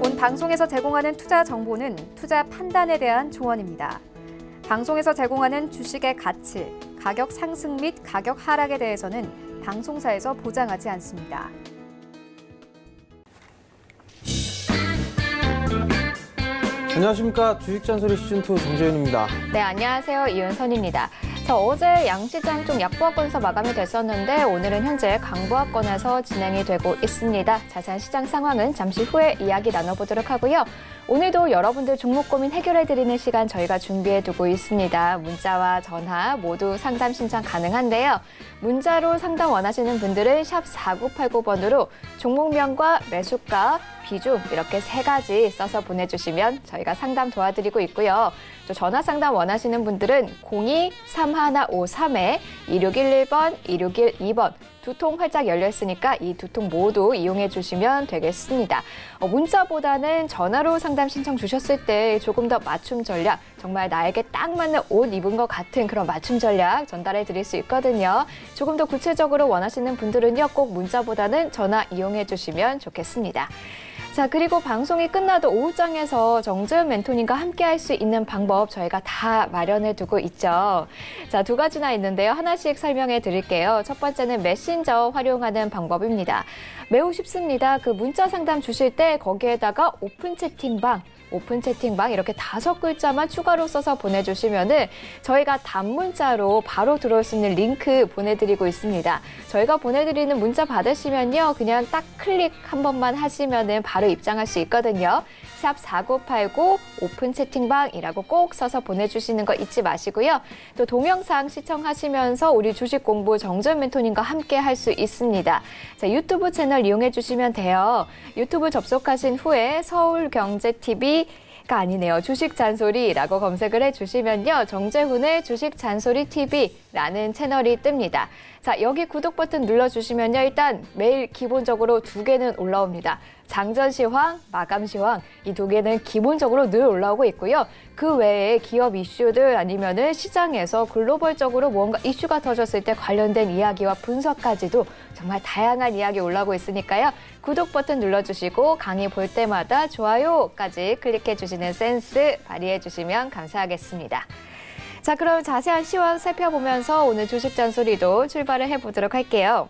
본 방송에서 제공하는 투자 정보는 투자 판단에 대한 조언입니다. 방송에서 제공하는 주식의 가치, 가격 상승 및 가격 하락에 대해서는 방송사에서 보장하지 않습니다. 안녕하십니까. 주식잔소리 시즌2 정재윤입니다. 네, 안녕하세요. 이윤선입니다. 어제 양시장 좀 약보합권에서 마감이 됐었는데 오늘은 현재 강보합권에서 진행이 되고 있습니다. 자세한 시장 상황은 잠시 후에 이야기 나눠보도록 하고요. 오늘도 여러분들 종목 고민 해결해드리는 시간 저희가 준비해두고 있습니다. 문자와 전화 모두 상담 신청 가능한데요. 문자로 상담 원하시는 분들은 샵 4989번으로 종목명과 매수가, 비중 이렇게 3가지 써서 보내주시면 저희가 상담 도와드리고 있고요. 또 전화 상담 원하시는 분들은 02-3153-2611번, 2612번 두 통 활짝 열려 있으니까 이 두 통 모두 이용해 주시면 되겠습니다. 문자보다는 전화로 상담 신청 주셨을 때 조금 더 맞춤 전략, 정말 나에게 딱 맞는 옷 입은 것 같은 그런 맞춤 전략 전달해 드릴 수 있거든요. 조금 더 구체적으로 원하시는 분들은요, 꼭 문자보다는 전화 이용해 주시면 좋겠습니다. 자, 그리고 방송이 끝나도 오후장에서 정재훈 멘토님과 함께 할 수 있는 방법 저희가 다 마련해 두고 있죠. 자, 2가지나 있는데요. 하나씩 설명해 드릴게요. 첫 번째는 메신저 활용하는 방법입니다. 매우 쉽습니다. 그 문자 상담 주실 때 거기에다가 오픈 채팅방 이렇게 5글자만 추가로 써서 보내주시면은 저희가 단문자로 바로 들어올 수 있는 링크 보내드리고 있습니다. 저희가 보내드리는 문자 받으시면요, 그냥 딱 클릭 한 번만 하시면은 바로 입장할 수 있거든요. 샵 4989 오픈 채팅방이라고 꼭 써서 보내주시는 거 잊지 마시고요. 또 동영상 시청하시면서 우리 주식 공부 정재훈 멘토님과 함께 할 수 있습니다. 자, 유튜브 채널 이용해 주시면 돼요. 유튜브 접속하신 후에 서울경제TV 가 아니네요. 주식잔소리라고 검색을 해주시면요. 정재훈의 주식잔소리TV라는 채널이 뜹니다. 자, 여기 구독 버튼 눌러주시면요. 일단 매일 기본적으로 2개는 올라옵니다. 장전 시황, 마감 시황 이 2개는 기본적으로 늘 올라오고 있고요. 그 외에 기업 이슈들 아니면은 시장에서 글로벌적으로 무언가 이슈가 터졌을 때 관련된 이야기와 분석까지도 정말 다양한 이야기 올라오고 있으니까요. 구독 버튼 눌러주시고 강의 볼 때마다 좋아요까지 클릭해 주시는 센스 발휘해 주시면 감사하겠습니다. 자, 그럼 자세한 시황 살펴보면서 오늘 주식 잔소리도 출발을 해보도록 할게요.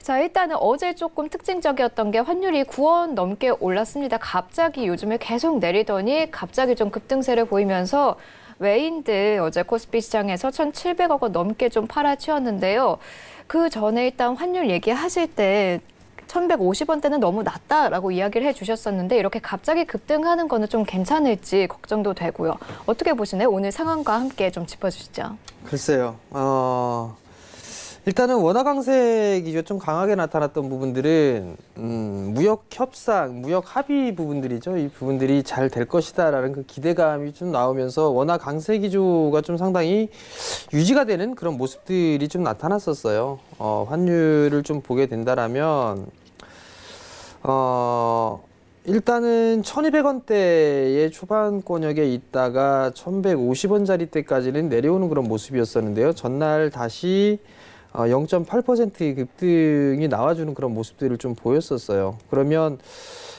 자, 일단은 어제 조금 특징적이었던 게 환율이 9원 넘게 올랐습니다. 갑자기 요즘에 계속 내리더니 갑자기 좀 급등세를 보이면서 외인들 어제 코스피 시장에서 1,700억 원 넘게 좀 팔아치웠는데요. 그 전에 일단 환율 얘기하실 때 1,150원대는 너무 낮다라고 이야기를 해주셨었는데 이렇게 갑자기 급등하는 거는 좀 괜찮을지 걱정도 되고요. 어떻게 보시나요? 오늘 상황과 함께 좀 짚어주시죠. 글쎄요. 일단은 원화 강세기조 좀 강하게 나타났던 부분들은 무역 협상, 무역 합의 부분들이죠. 이 부분들이 잘 될 것이다라는 그 기대감이 좀 나오면서 원화 강세 기조가 좀 상당히 유지가 되는 그런 모습들이 좀 나타났었어요. 환율을 좀 보게 된다라면 일단은 1,200원대의 초반권역에 있다가 1,150원짜리대까지는 내려오는 그런 모습이었었는데요. 전날 다시 0.8%의 급등이 나와주는 그런 모습들을 좀 보였었어요. 그러면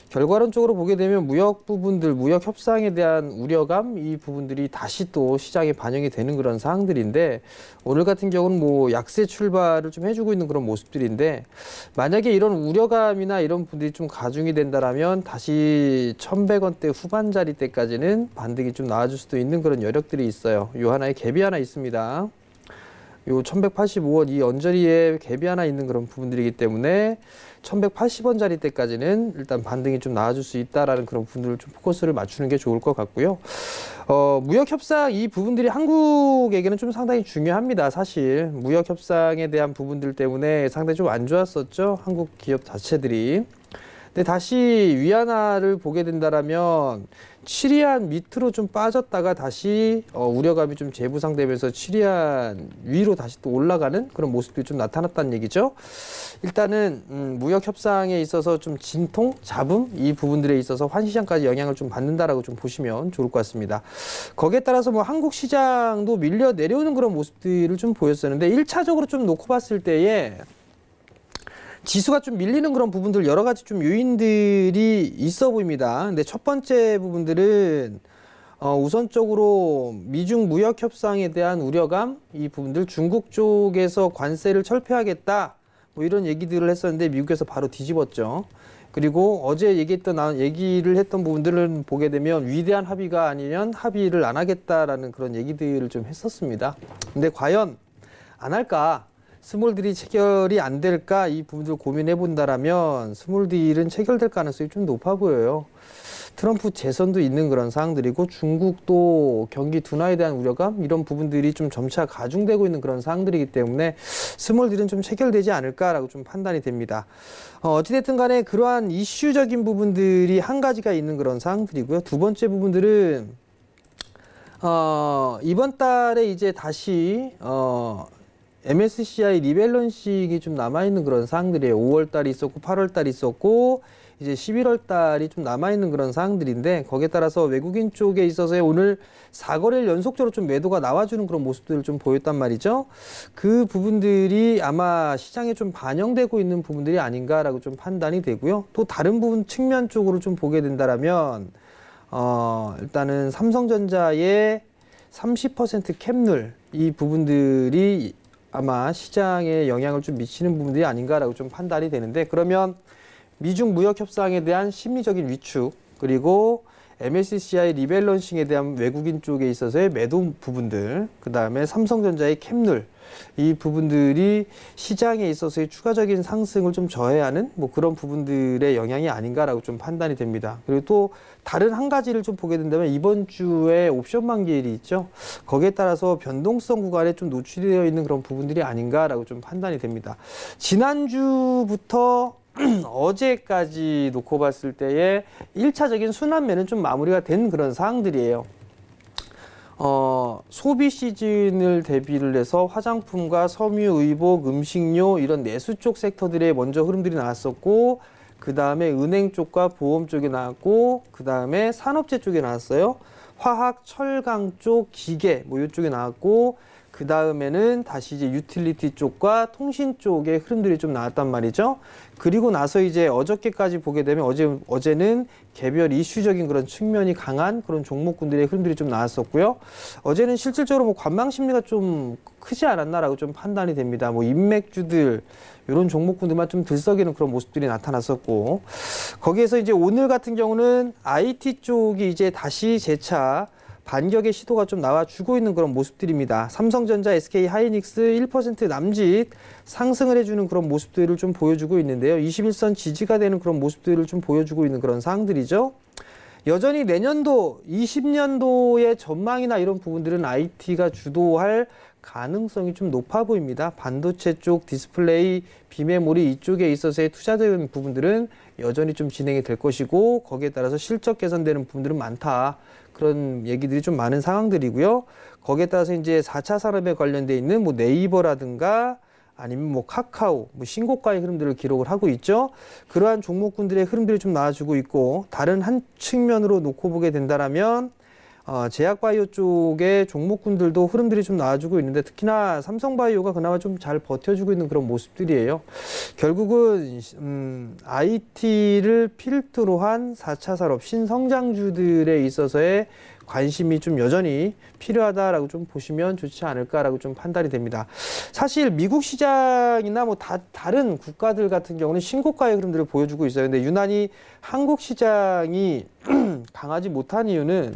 결과론적으로 보게 되면 무역 부분들, 무역 협상에 대한 우려감, 이 부분들이 다시 또 시장에 반영이 되는 그런 사항들인데, 오늘 같은 경우는 뭐 약세 출발을 좀 해주고 있는 그런 모습들인데, 만약에 이런 우려감이나 이런 부분들이 좀 가중이 된다라면 다시 1,100원대 후반자리 때까지는 반등이 좀 나와줄 수도 있는 그런 여력들이 있어요. 요 하나의 갭이 하나 있습니다. 요 1,185원 이 언저리에 갭이 하나 있는 그런 부분들이기 때문에 1,180원짜리 때까지는 일단 반등이 좀 나와줄 수 있다라는 그런 부분들을 좀 포커스를 맞추는 게 좋을 것 같고요. 무역 협상 이 부분들이 한국에게는 좀 상당히 중요합니다. 사실 무역 협상에 대한 부분들 때문에 상당히 좀 안 좋았었죠. 한국 기업 자체들이. 근데 다시 위안화를 보게 된다라면 7위안 밑으로 좀 빠졌다가 다시 우려감이 좀 재부상되면서 7위안 위로 다시 또 올라가는 그런 모습들이 좀 나타났다는 얘기죠. 일단은 무역 협상에 있어서 좀 진통, 잡음 이 부분들에 있어서 환시장까지 영향을 좀 받는다라고 좀 보시면 좋을 것 같습니다. 거기에 따라서 뭐 한국 시장도 밀려 내려오는 그런 모습들을 좀 보였었는데 1차적으로 좀 놓고 봤을 때에 지수가 좀 밀리는 그런 부분들 여러 가지 좀 요인들이 있어 보입니다. 근데 첫 번째 부분들은 우선적으로 미중 무역 협상에 대한 우려감, 이 부분들 중국 쪽에서 관세를 철폐하겠다 뭐 이런 얘기들을 했었는데 미국에서 바로 뒤집었죠. 그리고 어제 얘기를 했던 부분들을 보게 되면 위대한 합의가 아니면 합의를 안 하겠다라는 그런 얘기들을 좀 했었습니다. 근데 과연 안 할까? 스몰딜이 체결이 안 될까? 이 부분들 고민해 본다라면 스몰딜은 체결될 가능성이 좀 높아 보여요. 트럼프 재선도 있는 그런 사항들이고 중국도 경기 둔화에 대한 우려감 이런 부분들이 좀 점차 가중되고 있는 그런 사항들이기 때문에 스몰딜은 좀 체결되지 않을까라고 좀 판단이 됩니다. 어찌됐든 간에 그러한 이슈적인 부분들이 한 가지가 있는 그런 사항들이고요. 두 번째 부분들은 이번 달에 이제 다시 MSCI 리밸런싱이 좀 남아있는 그런 사항들이에요. 5월 달이 있었고 8월 달이 있었고 이제 11월 달이 좀 남아있는 그런 사항들인데 거기에 따라서 외국인 쪽에 있어서 오늘 4거래일 연속적으로 좀 매도가 나와주는 그런 모습들을 좀 보였단 말이죠. 그 부분들이 아마 시장에 좀 반영되고 있는 부분들이 아닌가라고 좀 판단이 되고요. 또 다른 부분 측면 쪽으로 좀 보게 된다라면 일단은 삼성전자의 30% 캡룰 이 부분들이 아마 시장에 영향을 좀 미치는 부분들이 아닌가라고 좀 판단이 되는데 그러면 미중 무역 협상에 대한 심리적인 위축 그리고 MSCI 리밸런싱에 대한 외국인 쪽에 있어서의 매도 부분들 그 다음에 삼성전자의 캡룰 이 부분들이 시장에 있어서의 추가적인 상승을 좀 저해하는 뭐 그런 부분들의 영향이 아닌가라고 좀 판단이 됩니다. 그리고 또 다른 한 가지를 좀 보게 된다면 이번 주에 옵션 만기일이 있죠. 거기에 따라서 변동성 구간에 좀 노출이 되어 있는 그런 부분들이 아닌가라고 좀 판단이 됩니다. 지난주부터 어제까지 놓고 봤을 때의 1차적인 순환매는 좀 마무리가 된 그런 사항들이에요. 소비 시즌을 대비를 해서 화장품과 섬유, 의복, 음식료 이런 내수 쪽 섹터들의 먼저 흐름들이 나왔었고 그 다음에 은행 쪽과 보험 쪽이 나왔고 그 다음에 산업재 쪽이 나왔어요. 화학, 철강 쪽, 기계 뭐 이쪽이 나왔고 그 다음에는 다시 이제 유틸리티 쪽과 통신 쪽의 흐름들이 좀 나왔단 말이죠. 그리고 나서 이제 어저께까지 보게 되면 어제는 개별 이슈적인 그런 측면이 강한 그런 종목군들의 흐름들이 좀 나왔었고요. 어제는 실질적으로 뭐 관망 심리가 좀 크지 않았나라고 좀 판단이 됩니다. 뭐 인맥주들 이런 종목군들만 좀 들썩이는 그런 모습들이 나타났었고 거기에서 이제 오늘 같은 경우는 IT 쪽이 이제 다시 재차 반격의 시도가 좀 나와주고 있는 그런 모습들입니다. 삼성전자, SK 하이닉스 1% 남짓 상승을 해주는 그런 모습들을 좀 보여주고 있는데요. 21선 지지가 되는 그런 모습들을 좀 보여주고 있는 그런 사항들이죠. 여전히 내년도 20년도의 전망이나 이런 부분들은 IT가 주도할 가능성이 좀 높아 보입니다. 반도체 쪽, 디스플레이, 비메모리 이쪽에 있어서의 투자되는 부분들은 여전히 좀 진행이 될 것이고 거기에 따라서 실적 개선되는 부분들은 많다. 그런 얘기들이 좀 많은 상황들이고요. 거기에 따라서 이제 4차 산업에 관련돼 있는 뭐 네이버라든가 아니면 뭐 카카오, 뭐 신고가의 흐름들을 기록을 하고 있죠. 그러한 종목군들의 흐름들이 좀 나와주고 있고 다른 한 측면으로 놓고 보게 된다라면 제약바이오 쪽의 종목군들도 흐름들이 좀 나와주고 있는데 특히나 삼성바이오가 그나마 좀 잘 버텨주고 있는 그런 모습들이에요. 결국은 IT를 필두로 한 4차 산업 신성장주들에 있어서의 관심이 좀 여전히 필요하다라고 좀 보시면 좋지 않을까라고 좀 판단이 됩니다. 사실 미국 시장이나 뭐 다른 국가들 같은 경우는 신고가의 흐름들을 보여주고 있어요. 근데 유난히 한국 시장이 강하지 못한 이유는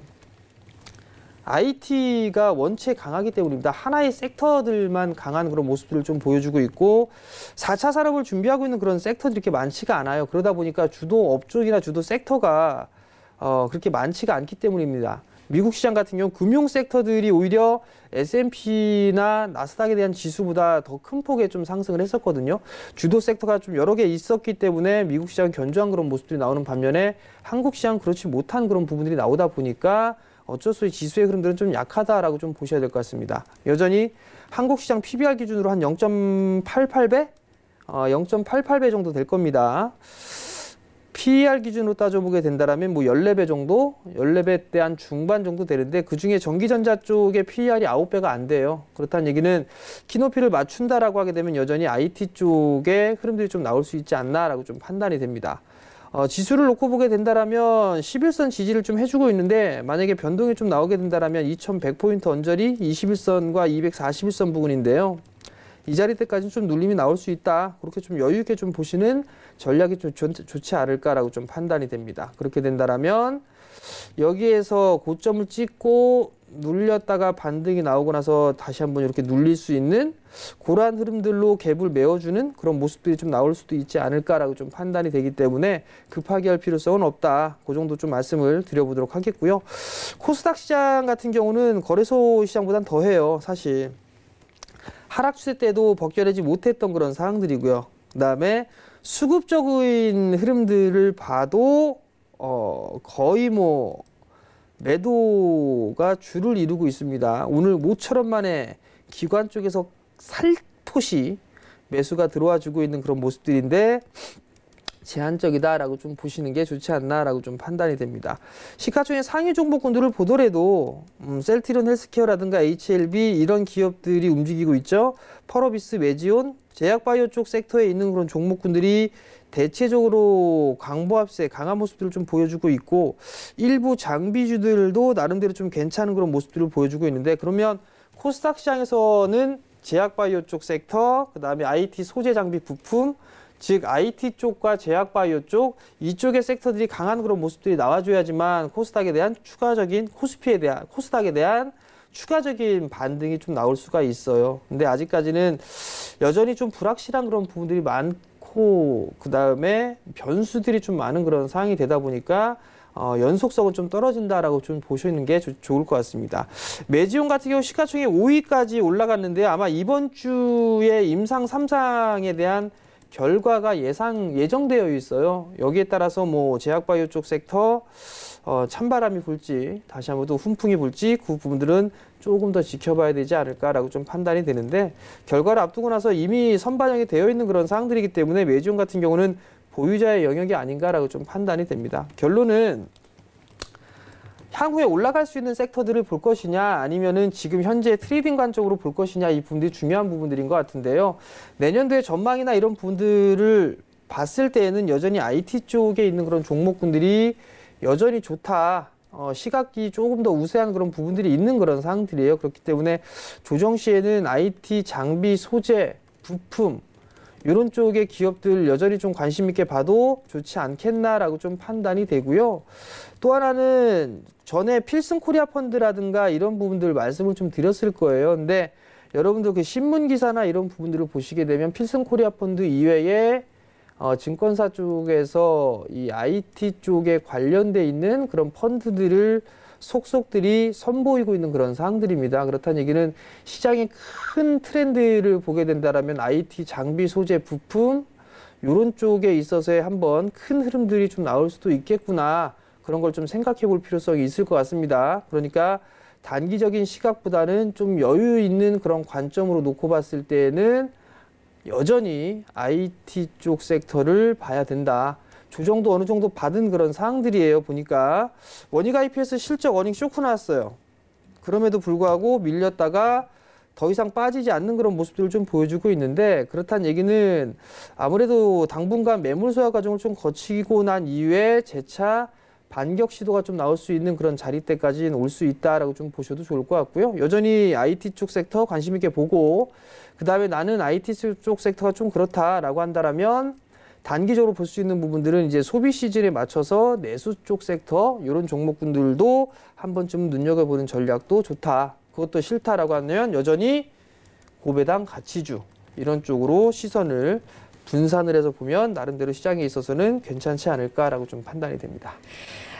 IT가 원체 강하기 때문입니다. 하나의 섹터들만 강한 그런 모습들을 좀 보여주고 있고 4차 산업을 준비하고 있는 그런 섹터들이 이렇게 많지가 않아요. 그러다 보니까 주도 업종이나 주도 섹터가 그렇게 많지가 않기 때문입니다. 미국 시장 같은 경우 금융 섹터들이 오히려 S&P나 나스닥에 대한 지수보다 더 큰 폭의 좀 상승을 했었거든요. 주도 섹터가 좀 여러 개 있었기 때문에 미국 시장 견조한 그런 모습들이 나오는 반면에 한국 시장 그렇지 못한 그런 부분들이 나오다 보니까 어쩔 수 없이 지수의 흐름들은 좀 약하다라고 좀 보셔야 될 것 같습니다. 여전히 한국 시장 PBR 기준으로 한 0.88배? 0.88배 정도 될 겁니다. PER 기준으로 따져보게 된다면 뭐 14배 정도, 14배 대 한 중반 정도 되는데 그중에 전기전자 쪽의 PER이 9배가 안 돼요. 그렇다는 얘기는 키높이를 맞춘다라고 하게 되면 여전히 IT 쪽의 흐름들이 좀 나올 수 있지 않나라고 좀 판단이 됩니다. 지수를 놓고 보게 된다면 11선 지지를 좀 해주고 있는데 만약에 변동이 좀 나오게 된다면 2100포인트 언저리 21선과 241선 부근인데요. 이 자리 때까지는 좀 눌림이 나올 수 있다. 그렇게 좀 여유 있게 좀 보시는 전략이 좀 좋지 않을까라고 좀 판단이 됩니다. 그렇게 된다면 여기에서 고점을 찍고 눌렸다가 반등이 나오고 나서 다시 한번 이렇게 눌릴 수 있는 그러한 흐름들로 갭을 메워주는 그런 모습들이 좀 나올 수도 있지 않을까라고 좀 판단이 되기 때문에 급하게 할 필요성은 없다. 그 정도 좀 말씀을 드려보도록 하겠고요. 코스닥 시장 같은 경우는 거래소 시장보단 더해요. 사실. 하락 추세 때도 벗겨내지 못했던 그런 상황들이고요. 그다음에 수급적인 흐름들을 봐도 거의 뭐 매도가 주를 이루고 있습니다. 오늘 모처럼 만에 기관 쪽에서 살포시 매수가 들어와 주고 있는 그런 모습들인데 제한적이다라고 좀 보시는 게 좋지 않나라고 좀 판단이 됩니다. 시가총액 상위 종목군들을 보더라도 셀트리온 헬스케어라든가 HLB 이런 기업들이 움직이고 있죠. 펄어비스, 메지온, 제약바이오 쪽 섹터에 있는 그런 종목군들이 대체적으로 강보합세, 강한 모습들을 좀 보여주고 있고 일부 장비주들도 나름대로 좀 괜찮은 그런 모습들을 보여주고 있는데 그러면 코스닥 시장에서는 제약바이오 쪽 섹터, 그다음에 IT 소재 장비 부품, 즉 IT 쪽과 제약바이오 쪽 이쪽의 섹터들이 강한 그런 모습들이 나와줘야지만 코스닥에 대한 코스닥에 대한 추가적인 반등이 좀 나올 수가 있어요. 근데 아직까지는 여전히 좀 불확실한 그런 부분들이 많고 그다음에 변수들이 좀 많은 그런 상황이 되다 보니까 연속성은 좀 떨어진다라고 좀 보시는 게 좋을 것 같습니다. 메지온 같은 경우 시가총액 5위까지 올라갔는데 아마 이번 주에 임상 3상에 대한 결과가 예정되어 있어요. 여기에 따라서 뭐 제약바이오 쪽 섹터 찬바람이 불지 다시 한번 또 훈풍이 불지 그 부분들은 조금 더 지켜봐야 되지 않을까라고 좀 판단이 되는데 결과를 앞두고 나서 이미 선반영이 되어 있는 그런 사항들이기 때문에 메지온 같은 경우는 보유자의 영역이 아닌가라고 좀 판단이 됩니다. 결론은 향후에 올라갈 수 있는 섹터들을 볼 것이냐 아니면은 지금 현재 트레이딩 관점으로 볼 것이냐 이 부분들이 중요한 부분들인 것 같은데요. 내년도의 전망이나 이런 부분들을 봤을 때에는 여전히 IT 쪽에 있는 그런 종목군들이 여전히 좋다. 시각이 조금 더 우세한 그런 부분들이 있는 그런 상황들이에요. 그렇기 때문에 조정 시에는 IT 장비 소재 부품 이런 쪽의 기업들 여전히 좀 관심 있게 봐도 좋지 않겠나라고 좀 판단이 되고요. 또 하나는 전에 필승 코리아 펀드라든가 이런 부분들 말씀을 좀 드렸을 거예요. 근데 여러분들 그 신문 기사나 이런 부분들을 보시게 되면 필승 코리아 펀드 이외에 증권사 쪽에서 이 IT 쪽에 관련돼 있는 그런 펀드들을 속속들이 선보이고 있는 그런 사항들입니다. 그렇다는 얘기는 시장의 큰 트렌드를 보게 된다면 IT 장비 소재 부품 이런 쪽에 있어서의 한번 큰 흐름들이 좀 나올 수도 있겠구나. 그런 걸 좀 생각해 볼 필요성이 있을 것 같습니다. 그러니까 단기적인 시각보다는 좀 여유 있는 그런 관점으로 놓고 봤을 때는 여전히 IT 쪽 섹터를 봐야 된다. 조정도 어느 정도 받은 그런 상황들이에요. 보니까 원익 IPS 실적 어닝 쇼크 나왔어요. 그럼에도 불구하고 밀렸다가 더 이상 빠지지 않는 그런 모습들을 좀 보여주고 있는데 그렇다는 얘기는 아무래도 당분간 매물 소화 과정을 좀 거치고 난 이후에 재차 반격 시도가 좀 나올 수 있는 그런 자리대까지는 올 수 있다라고 좀 보셔도 좋을 것 같고요. 여전히 IT 쪽 섹터 관심 있게 보고 그다음에 나는 IT 쪽 섹터가 좀 그렇다라고 한다라면 단기적으로 볼 수 있는 부분들은 이제 소비 시즌에 맞춰서 내수 쪽 섹터 이런 종목군들도 한 번쯤 눈여겨보는 전략도 좋다. 그것도 싫다라고 하면 여전히 고배당 가치주 이런 쪽으로 시선을 분산을 해서 보면 나름대로 시장에 있어서는 괜찮지 않을까라고 좀 판단이 됩니다.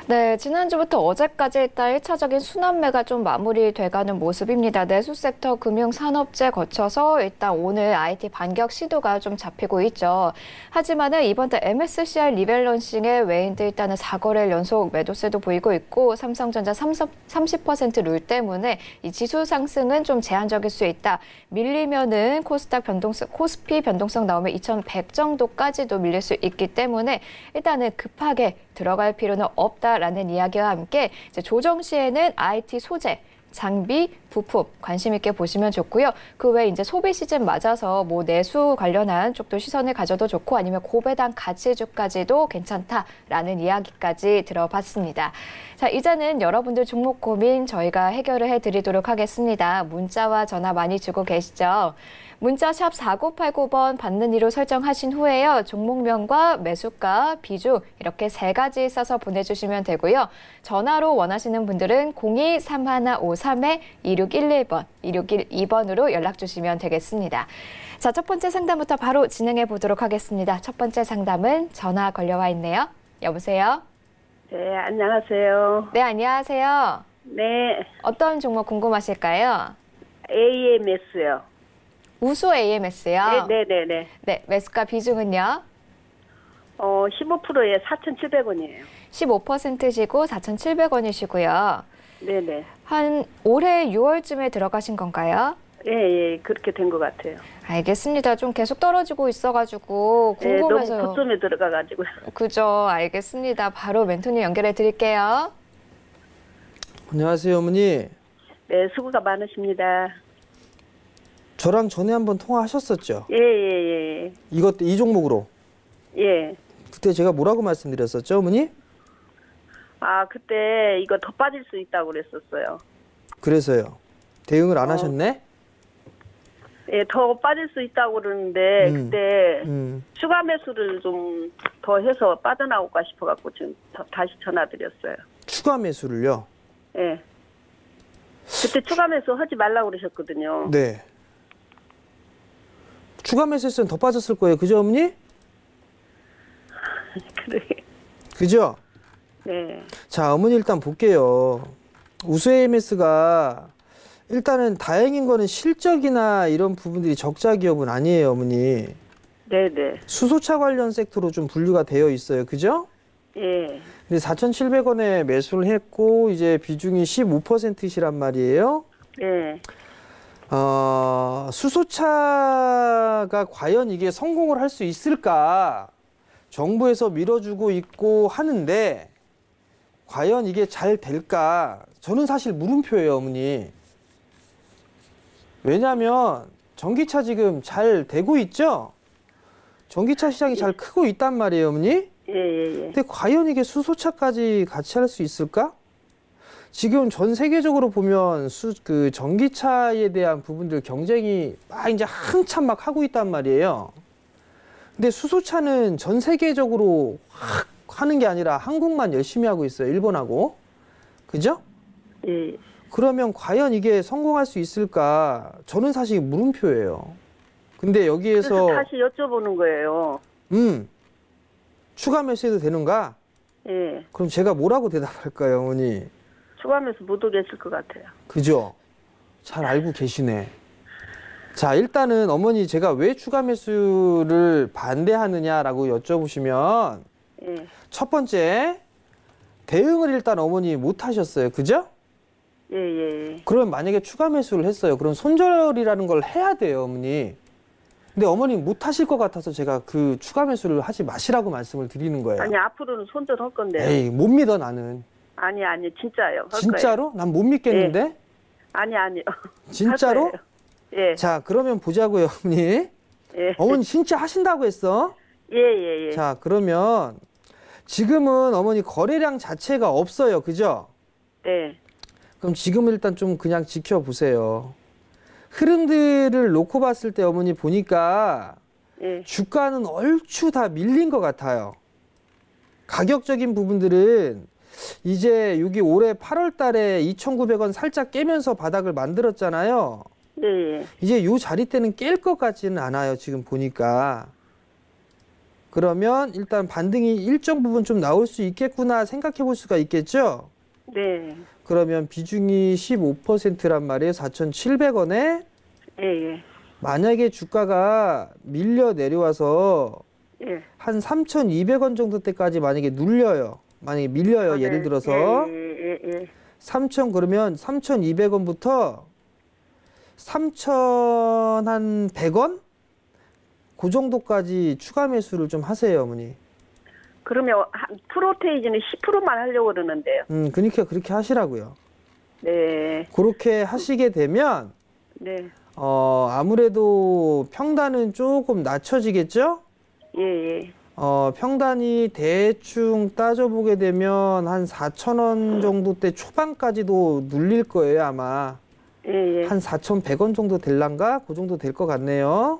네, 지난주부터 어제까지 일단 1차적인 순환매가 좀 마무리돼가는 모습입니다. 내수 섹터 금융산업재 거쳐서 일단 오늘 IT 반격 시도가 좀 잡히고 있죠. 하지만은 이번 달 MSCI 리밸런싱에 외인들 일단은 4거래일 연속 매도세도 보이고 있고 삼성전자 30% 룰 때문에 이 지수 상승은 좀 제한적일 수 있다. 밀리면은 코스피 변동성 나오면 2100 정도까지도 밀릴 수 있기 때문에 일단은 급하게 들어갈 필요는 없다라는 이야기와 함께 이제 조정 시에는 IT 소재, 장비, 부품 관심 있게 보시면 좋고요. 그 외에 이제 소비 시즌 맞아서 뭐 내수 관련한 쪽도 시선을 가져도 좋고 아니면 고배당 가치주까지도 괜찮다라는 이야기까지 들어봤습니다. 자, 이제는 여러분들 종목 고민 저희가 해결을 해드리도록 하겠습니다. 문자와 전화 많이 주고 계시죠? 문자 샵 4989번 받는 이로 설정하신 후에요. 종목명과 매수가, 비중 이렇게 3가지 써서 보내주시면 되고요. 전화로 원하시는 분들은 023153-2611번, 2612번으로 연락 주시면 되겠습니다. 자, 첫 번째 상담부터 바로 진행해 보도록 하겠습니다. 첫 번째 상담은 전화 걸려와 있네요. 여보세요? 네, 안녕하세요. 네, 안녕하세요. 네, 어떤 종목 궁금하실까요? AMS요. 우수 AMS요? 네네네. 네, 매수가 비중은요? 15%에 4,700원이에요. 15%시고 4,700원이시고요. 네네. 한 올해 6월쯤에 들어가신 건가요? 예, 그렇게 된 것 같아요. 알겠습니다. 좀 계속 떨어지고 있어가지고 궁금해서요. 너무 고점에 들어가가지고요. 그죠, 알겠습니다. 바로 멘토님 연결해 드릴게요. 안녕하세요, 어머니. 네, 수고가 많으십니다. 저랑 전에 한번 통화하셨었죠? 예. 이 종목으로. 예. 그때 제가 뭐라고 말씀드렸었죠, 어머니? 아, 그때 이거 더 빠질 수 있다고 그랬었어요. 그래서요. 대응을 안 하셨네? 예, 더 빠질 수 있다고 그러는데 그때 추가 매수를 좀 더 해서 빠져나올까 싶어갖고 지금 다시 전화드렸어요. 추가 매수를요? 예. 그때 추가 매수 하지 말라고 그러셨거든요. 네. 추가 매수했으면 더 빠졌을 거예요. 그죠, 어머니? 그래. 그죠? 네. 자, 어머니 일단 볼게요. 우수 AMS가 일단은 다행인 거는 실적이나 이런 부분들이 적자 기업은 아니에요, 어머니. 네네. 수소차 관련 섹터로 좀 분류가 되어 있어요. 그죠? 예. 근데 4,700원에 매수를 했고 이제 비중이 15%시란 말이에요. 예. 수소차가 과연 이게 성공을 할 수 있을까? 정부에서 밀어주고 있고 하는데 과연 이게 잘 될까? 저는 사실 물음표예요, 어머니. 왜냐하면 전기차 지금 잘 되고 있죠? 전기차 시장이 잘 크고 있단 말이에요, 어머니. 예. 근데 과연 이게 수소차까지 같이 할 수 있을까? 지금 전 세계적으로 보면 그 전기차에 대한 부분들 경쟁이 막 이제 한참 막 하고 있단 말이에요. 근데 수소차는 전 세계적으로 확 하는 게 아니라 한국만 열심히 하고 있어요, 일본하고. 그죠? 예. 그러면 과연 이게 성공할 수 있을까? 저는 사실 물음표예요. 근데 여기에서 그래서 다시 여쭤보는 거예요. 추가 매수해도 되는가? 예. 그럼 제가 뭐라고 대답할까요, 어머니? 추가 매수 못 오겠을 것 같아요. 그죠? 잘 알고 계시네. 자, 일단은 어머니 제가 왜 추가 매수를 반대하느냐라고 여쭤보시면 예. 첫 번째, 대응을 일단 어머니 못 하셨어요. 그죠? 예. 그러면 만약에 추가 매수를 했어요. 그럼 손절이라는 걸 해야 돼요, 어머니. 근데 어머니 못 하실 것 같아서 제가 그 추가 매수를 하지 마시라고 말씀을 드리는 거예요. 아니, 앞으로는 손절할 건데요. 에이, 못 믿어, 나는. 아니, 진짜요. 할 진짜로? 난 못 믿겠는데? 거예요. 아니요. 진짜로? 할 거예요. 예. 자, 그러면 보자고요, 어머니. 예. 어머니 진짜 하신다고 했어? 예. 자, 그러면 지금은 어머니 거래량 자체가 없어요. 그죠? 네. 그럼 지금은 일단 좀 그냥 지켜보세요. 흐름들을 놓고 봤을 때 어머니 보니까 예. 주가는 얼추 다 밀린 것 같아요. 가격적인 부분들은 이제 여기 올해 8월 달에 2,900원 살짝 깨면서 바닥을 만들었잖아요. 예. 이제 요 자리 때는 깰 것 같지는 않아요. 지금 보니까. 그러면 일단 반등이 일정 부분 좀 나올 수 있겠구나 생각해 볼 수가 있겠죠? 네. 그러면 비중이 15%란 말이에요. 4,700원에. 예, 예. 만약에 주가가 밀려 내려와서 예. 한 3,200원 정도 때까지 만약에 눌려요. 만약에 밀려요. 네. 예를 들어서. 예, 예, 예. 3,000 그러면 3,200원부터 3,100원? 그 정도까지 추가 매수를 좀 하세요, 어머니. 그러면 프로테이지는 10%만 하려고 그러는데요. 그러니까 그렇게 하시라고요. 네. 그렇게 하시게 되면 네. 아무래도 평단은 조금 낮춰지겠죠? 예, 예. 평단이 대충 따져보게 되면 한 4,000원 정도대 초반까지도 눌릴 거예요, 아마. 예, 예. 한 4,100원 정도 될란가? 그 정도 될 것 같네요.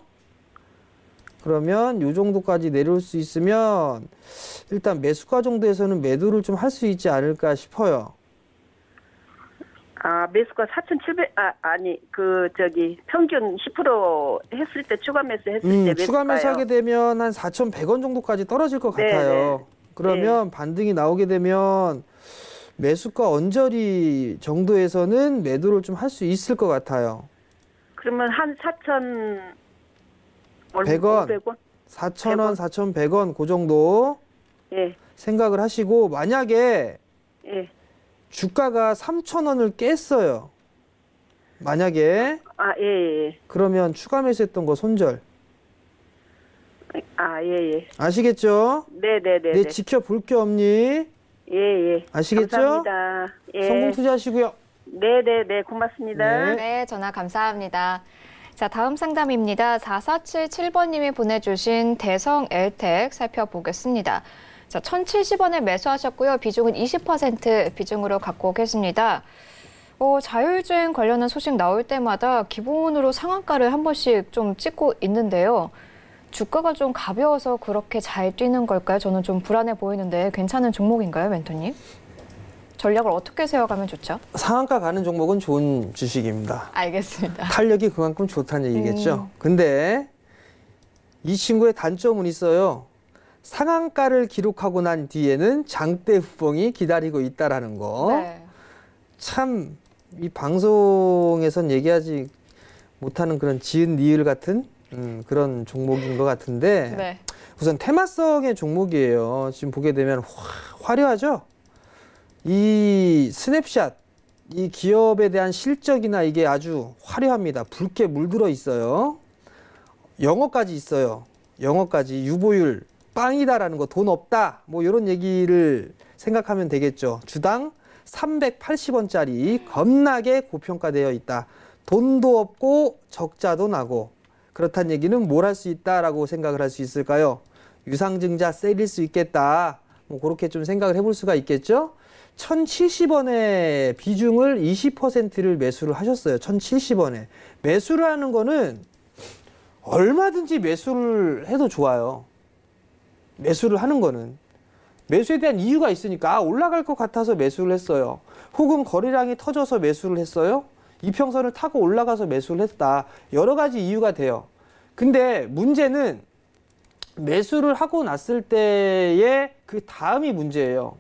그러면 요 정도까지 내려올 수 있으면 일단 매수가 정도에서는 매도를 좀 할 수 있지 않을까 싶어요. 아, 매수가 4,700, 평균 10% 했을 때, 추가 매수 했을 때 매수가요? 추가 매수하게 되면 한 4,100원 정도까지 떨어질 것 네, 같아요. 네. 그러면 반등이 나오게 되면 매수가 언저리 정도에서는 매도를 좀 할 수 있을 것 같아요. 그러면 한 4,100원? 4,000원, 4,100원 그 정도 예. 생각을 하시고 만약에 예. 주가가 3,000원을 깼어요. 만약에 아, 예, 예. 그러면 추가 매수했던 거 손절. 아, 예, 예. 아시겠죠? 네네네. 네, 지켜볼 게 없니? 예, 예. 아시겠죠? 감사합니다. 예. 성공 투자하시고요. 네네네. 고맙습니다. 네. 네, 전화 감사합니다. 자, 다음 상담입니다. 4477번님이 보내주신 대성 엘텍 살펴보겠습니다. 자, 1,070원에 매수하셨고요. 비중은 20% 비중으로 갖고 계십니다. 자율주행 관련한 소식 나올 때마다 기본으로 상한가를 한 번씩 좀 찍고 있는데요. 주가가 좀 가벼워서 그렇게 잘 뛰는 걸까요? 저는 좀 불안해 보이는데 괜찮은 종목인가요, 멘토님? 전략을 어떻게 세워가면 좋죠? 상한가 가는 종목은 좋은 주식입니다. 알겠습니다. 탄력이 그만큼 좋다는 얘기겠죠. 근데 이 친구의 단점은 있어요. 상한가를 기록하고 난 뒤에는 장대 후봉이 기다리고 있다라는 거. 네. 참 이 방송에선 얘기하지 못하는 그런 지은 니을 같은 그런 종목인 것 같은데 네. 우선 테마성의 종목이에요. 지금 보게 되면 화려하죠? 이 스냅샷, 이 기업에 대한 실적이나 이게 아주 화려합니다. 붉게 물들어 있어요. 영어까지 있어요. 영어까지 유보율 빵이다라는 거, 돈 없다 뭐 이런 얘기를 생각하면 되겠죠. 주당 380원짜리 겁나게 고평가되어 있다. 돈도 없고 적자도 나고 그렇다는 얘기는 뭘 할 수 있다라고 생각을 할 수 있을까요? 유상증자 세일 수 있겠다. 뭐 그렇게 좀 생각을 해볼 수가 있겠죠. 1,070원의 비중을 20%를 매수를 하셨어요. 1,070원에. 매수를 하는 거는 얼마든지 매수를 해도 좋아요. 매수를 하는 거는. 매수에 대한 이유가 있으니까 올라갈 것 같아서 매수를 했어요. 혹은 거래량이 터져서 매수를 했어요. 이평선을 타고 올라가서 매수를 했다. 여러 가지 이유가 돼요. 근데 문제는 매수를 하고 났을 때의 그 다음이 문제예요.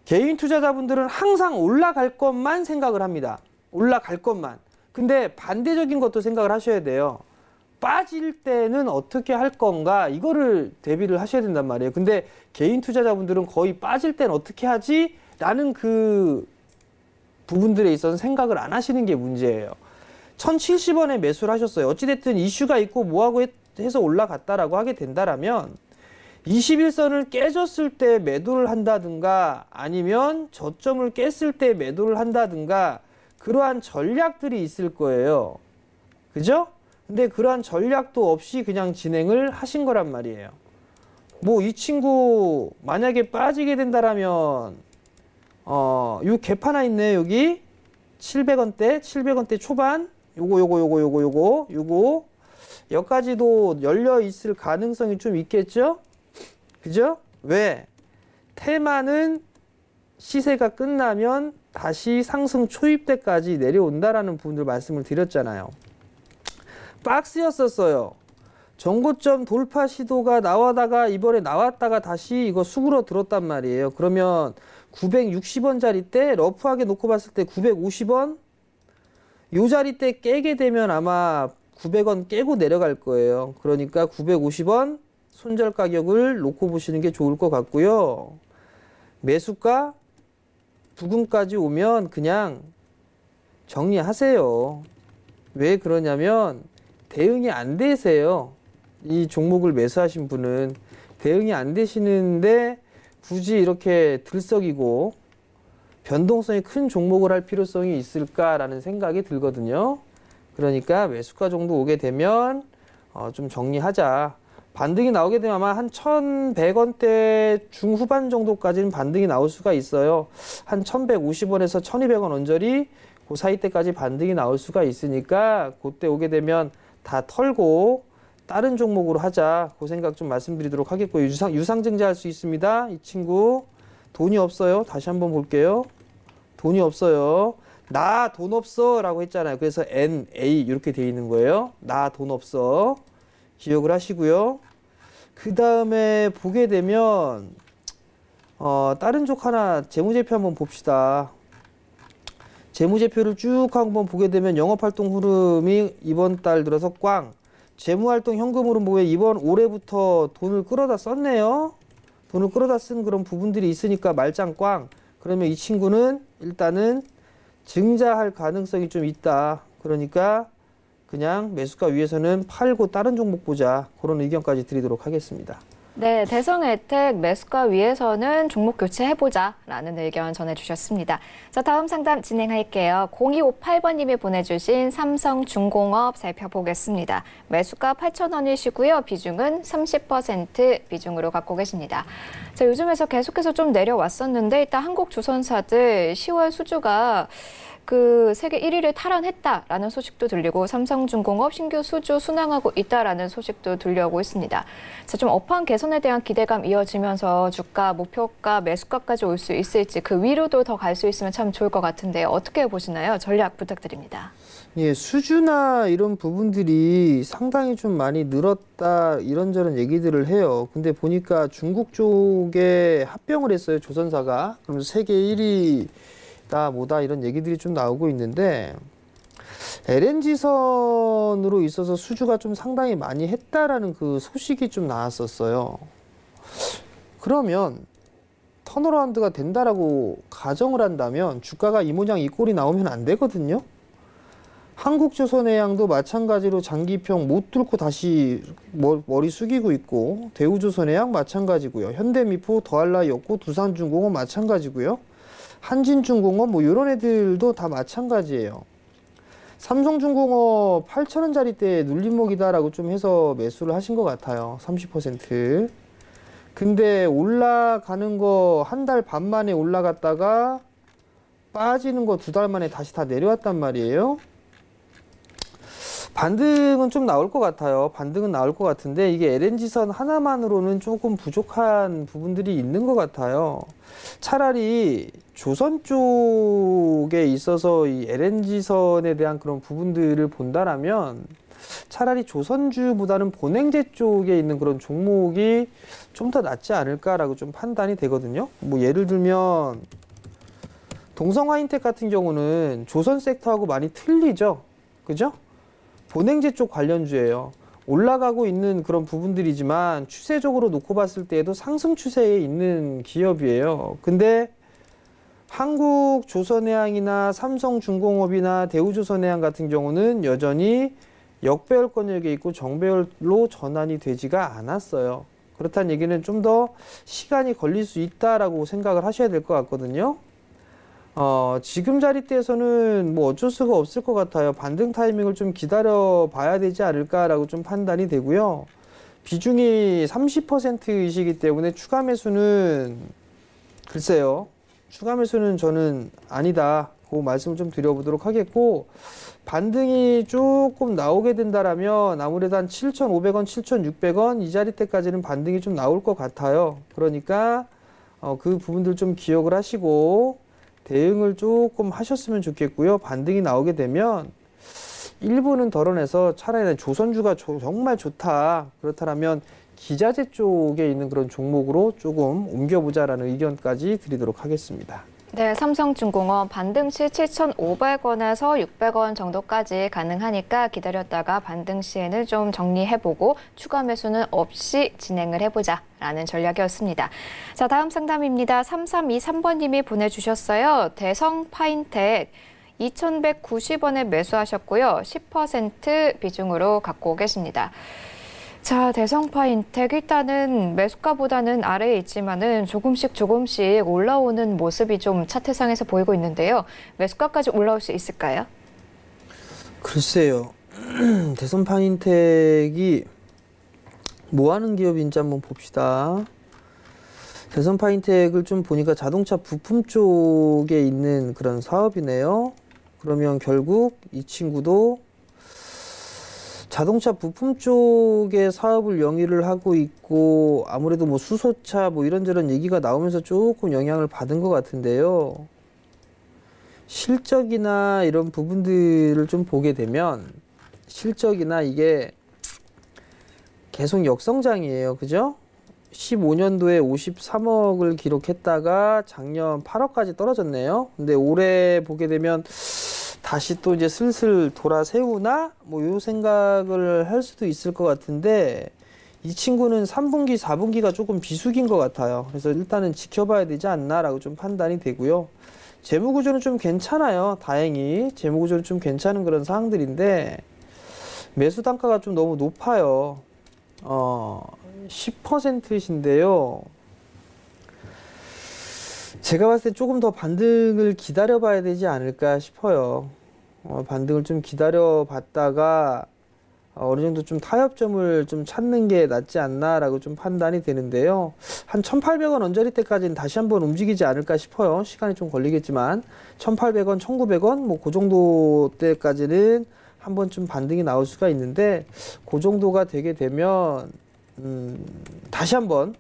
개인 투자자분들은 항상 올라갈 것만 생각을 합니다. 올라갈 것만. 근데 반대적인 것도 생각을 하셔야 돼요. 빠질 때는 어떻게 할 건가 이거를 대비를 하셔야 된단 말이에요. 근데 개인 투자자분들은 거의 빠질 때는 어떻게 하지? 라는 그 부분들에 있어서 생각을 안 하시는 게 문제예요. 1,070원에 매수를 하셨어요. 어찌됐든 이슈가 있고 뭐하고 해서 올라갔다라고 하게 된다라면 21선을 깨졌을 때 매도를 한다든가 아니면 저점을 깼을 때 매도를 한다든가 그러한 전략들이 있을 거예요. 그죠? 근데 그러한 전략도 없이 그냥 진행을 하신 거란 말이에요. 뭐 이 친구 만약에 빠지게 된다라면 요 갭 하나 있네. 여기 700원대 초반 요거 여기까지도 열려 있을 가능성이 좀 있겠죠? 그죠? 왜? 테마는 시세가 끝나면 다시 상승 초입대까지 내려온다라는 부분들 말씀을 드렸잖아요. 박스였었어요. 전고점 돌파 시도가 나와다가 이번에 나왔다가 다시 이거 수그러 들었단 말이에요. 그러면 960원짜리 때 러프하게 놓고 봤을 때 950원? 요 자리 때 깨게 되면 아마 900원 깨고 내려갈 거예요. 그러니까 950원 손절 가격을 놓고 보시는 게 좋을 것 같고요. 매수가 부근까지 오면 그냥 정리하세요. 왜 그러냐면 대응이 안 되세요. 이 종목을 매수하신 분은 대응이 안 되시는데 굳이 이렇게 들썩이고 변동성이 큰 종목을 할 필요성이 있을까라는 생각이 들거든요. 그러니까 매수가 정도 오게 되면 좀 정리하자. 반등이 나오게 되면 아마 한 1,100원대 중후반 정도까지는 반등이 나올 수가 있어요. 한 1,150원에서 1,200원 언저리 그 사이 때까지 반등이 나올 수가 있으니까 그때 오게 되면 다 털고 다른 종목으로 하자. 그 생각 좀 말씀드리도록 하겠고요. 유상증자 할 수 있습니다. 이 친구 돈이 없어요. 다시 한번 볼게요. 돈이 없어요. 나 돈 없어 라고 했잖아요. 그래서 NA 이렇게 돼 있는 거예요. 나 돈 없어. 기억을 하시고요. 그 다음에 보게 되면 다른 쪽 하나 재무제표 한번 봅시다. 재무제표를 쭉 한번 보게 되면 영업활동 흐름이 이번 달 들어서 꽝. 재무활동 현금 흐름 보면 이번 올해부터 돈을 끌어다 썼네요. 돈을 끌어다 쓴 그런 부분들이 있으니까 말짱 꽝. 그러면 이 친구는 일단은 증자할 가능성이 좀 있다. 그러니까 그냥 매수가 위에서는 팔고 다른 종목 보자. 그런 의견까지 드리도록 하겠습니다. 네, 대성혜택 매수가 위에서는 종목 교체해보자 라는 의견 전해주셨습니다. 자, 다음 상담 진행할게요. 0258번님이 보내주신 삼성중공업 살펴보겠습니다. 매수가 8,000원이시고요. 비중은 30% 비중으로 갖고 계십니다. 자, 요즘에서 계속해서 좀 내려왔었는데 일단 한국조선사들 10월 수주가 그 세계 1위를 탈환했다라는 소식도 들리고 삼성중공업 신규 수주 순항하고 있다라는 소식도 들려오고 있습니다. 자, 좀 업황 개선에 대한 기대감 이어지면서 주가, 목표가, 매수가까지 올 수 있을지 그 위로도 더 갈 수 있으면 참 좋을 것 같은데 어떻게 보시나요? 전략 부탁드립니다. 예, 수주나 이런 부분들이 상당히 좀 많이 늘었다 이런저런 얘기들을 해요. 근데 보니까 중국 쪽에 합병을 했어요. 조선사가. 그럼 세계 1위 뭐다 이런 얘기들이 좀 나오고 있는데 LNG선으로 있어서 수주가 좀 상당히 많이 했다라는 그 소식이 좀 나왔었어요. 그러면 턴어라운드가 된다라고 가정을 한다면 주가가 이 모양 이 꼴이 나오면 안 되거든요. 한국조선해양도 마찬가지로 장기평 못 뚫고 다시 머리 숙이고 있고 대우조선해양 마찬가지고요. 현대미포, 더할나이없고 두산중공업 마찬가지고요. 한진중공업 뭐 이런 애들도 다 마찬가지예요. 삼성중공업 8,000원짜리 눌림목이다라고 좀 해서 매수를 하신 것 같아요. 30%. 근데 올라가는 거 한 달 반 만에 올라갔다가 빠지는 거 2달 만에 다시 다 내려왔단 말이에요. 반등은 좀 나올 것 같아요. 반등은 나올 것 같은데 이게 LNG선 하나만으로는 조금 부족한 부분들이 있는 것 같아요. 차라리 조선 쪽에 있어서 이 LNG선에 대한 그런 부분들을 본다라면 차라리 조선주보다는 본행제 쪽에 있는 그런 종목이 좀 더 낫지 않을까라고 좀 판단이 되거든요. 뭐 예를 들면 동성화인텍 같은 경우는 조선 섹터하고 많이 틀리죠. 그죠? 본행제 쪽 관련주예요. 올라가고 있는 그런 부분들이지만 추세적으로 놓고 봤을 때에도 상승 추세에 있는 기업이에요. 근데 한국조선해양이나 삼성중공업이나 대우조선해양 같은 경우는 여전히 역배열권역에 있고 정배열로 전환이 되지가 않았어요. 그렇다는 얘기는 좀 더 시간이 걸릴 수 있다라고 생각을 하셔야 될 것 같거든요. 지금 자리대에서는 뭐 어쩔 수가 없을 것 같아요. 반등 타이밍을 좀 기다려 봐야 되지 않을까라고 좀 판단이 되고요. 비중이 30%이시기 때문에 추가 매수는 글쎄요. 추가 매수는 저는 아니다. 그 말씀을 좀 드려보도록 하겠고 반등이 조금 나오게 된다라면 아무래도 한 7,500원, 7,600원 이 자리대까지는 반등이 좀 나올 것 같아요. 그러니까 그 부분들 좀 기억을 하시고 대응을 조금 하셨으면 좋겠고요. 반등이 나오게 되면 일부는 덜어내서 차라리 조선주가 정말 좋다. 그렇다면 기자재 쪽에 있는 그런 종목으로 조금 옮겨보자라는 의견까지 드리도록 하겠습니다. 네, 삼성중공업 반등 시 7,500원에서 600원 정도까지 가능하니까 기다렸다가 반등 시에는 좀 정리해보고 추가 매수는 없이 진행을 해보자라는 전략이었습니다. 자, 다음 상담입니다. 3323번님이 보내주셨어요. 대성파인텍 2,190원에 매수하셨고요. 10% 비중으로 갖고 계십니다. 자, 대성파인텍 일단은 매수가보다는 아래에 있지만은 조금씩 올라오는 모습이 좀 차트상에서 보이고 있는데요. 매수가까지 올라올 수 있을까요? 글쎄요. 대성파인텍이 뭐 하는 기업인지 한번 봅시다. 대성파인텍을 좀 보니까 자동차 부품 쪽에 있는 그런 사업이네요. 그러면 결국 이 친구도 자동차 부품 쪽의 사업을 영위를 하고 있고 아무래도 뭐 수소차 뭐 이런저런 얘기가 나오면서 조금 영향을 받은 것 같은데요. 실적이나 이런 부분들을 좀 보게 되면 실적이나 이게 계속 역성장이에요. 그죠? 15년도에 53억을 기록했다가 작년 8억까지 떨어졌네요. 근데 올해 보게 되면 다시 또 이제 슬슬 돌아세우나? 뭐 요 생각을 할 수도 있을 것 같은데 이 친구는 3분기, 4분기가 조금 비수기인 것 같아요. 그래서 일단은 지켜봐야 되지 않나라고 좀 판단이 되고요. 재무구조는 좀 괜찮아요. 다행히. 재무구조는 좀 괜찮은 그런 사항들인데 매수 단가가 좀 너무 높아요. 10%신데요. 제가 봤을 때 조금 더 반등을 기다려봐야 되지 않을까 싶어요. 반등을 좀 기다려봤다가 어느 정도 좀 타협점을 좀 찾는 게 낫지 않나라고 좀 판단이 되는데요. 한 1,800원 언저리 때까지는 다시 한번 움직이지 않을까 싶어요. 시간이 좀 걸리겠지만 1,800원, 1,900원 뭐 그 정도 때까지는 한 번쯤 반등이 나올 수가 있는데 그 정도가 되게 되면 다시 한번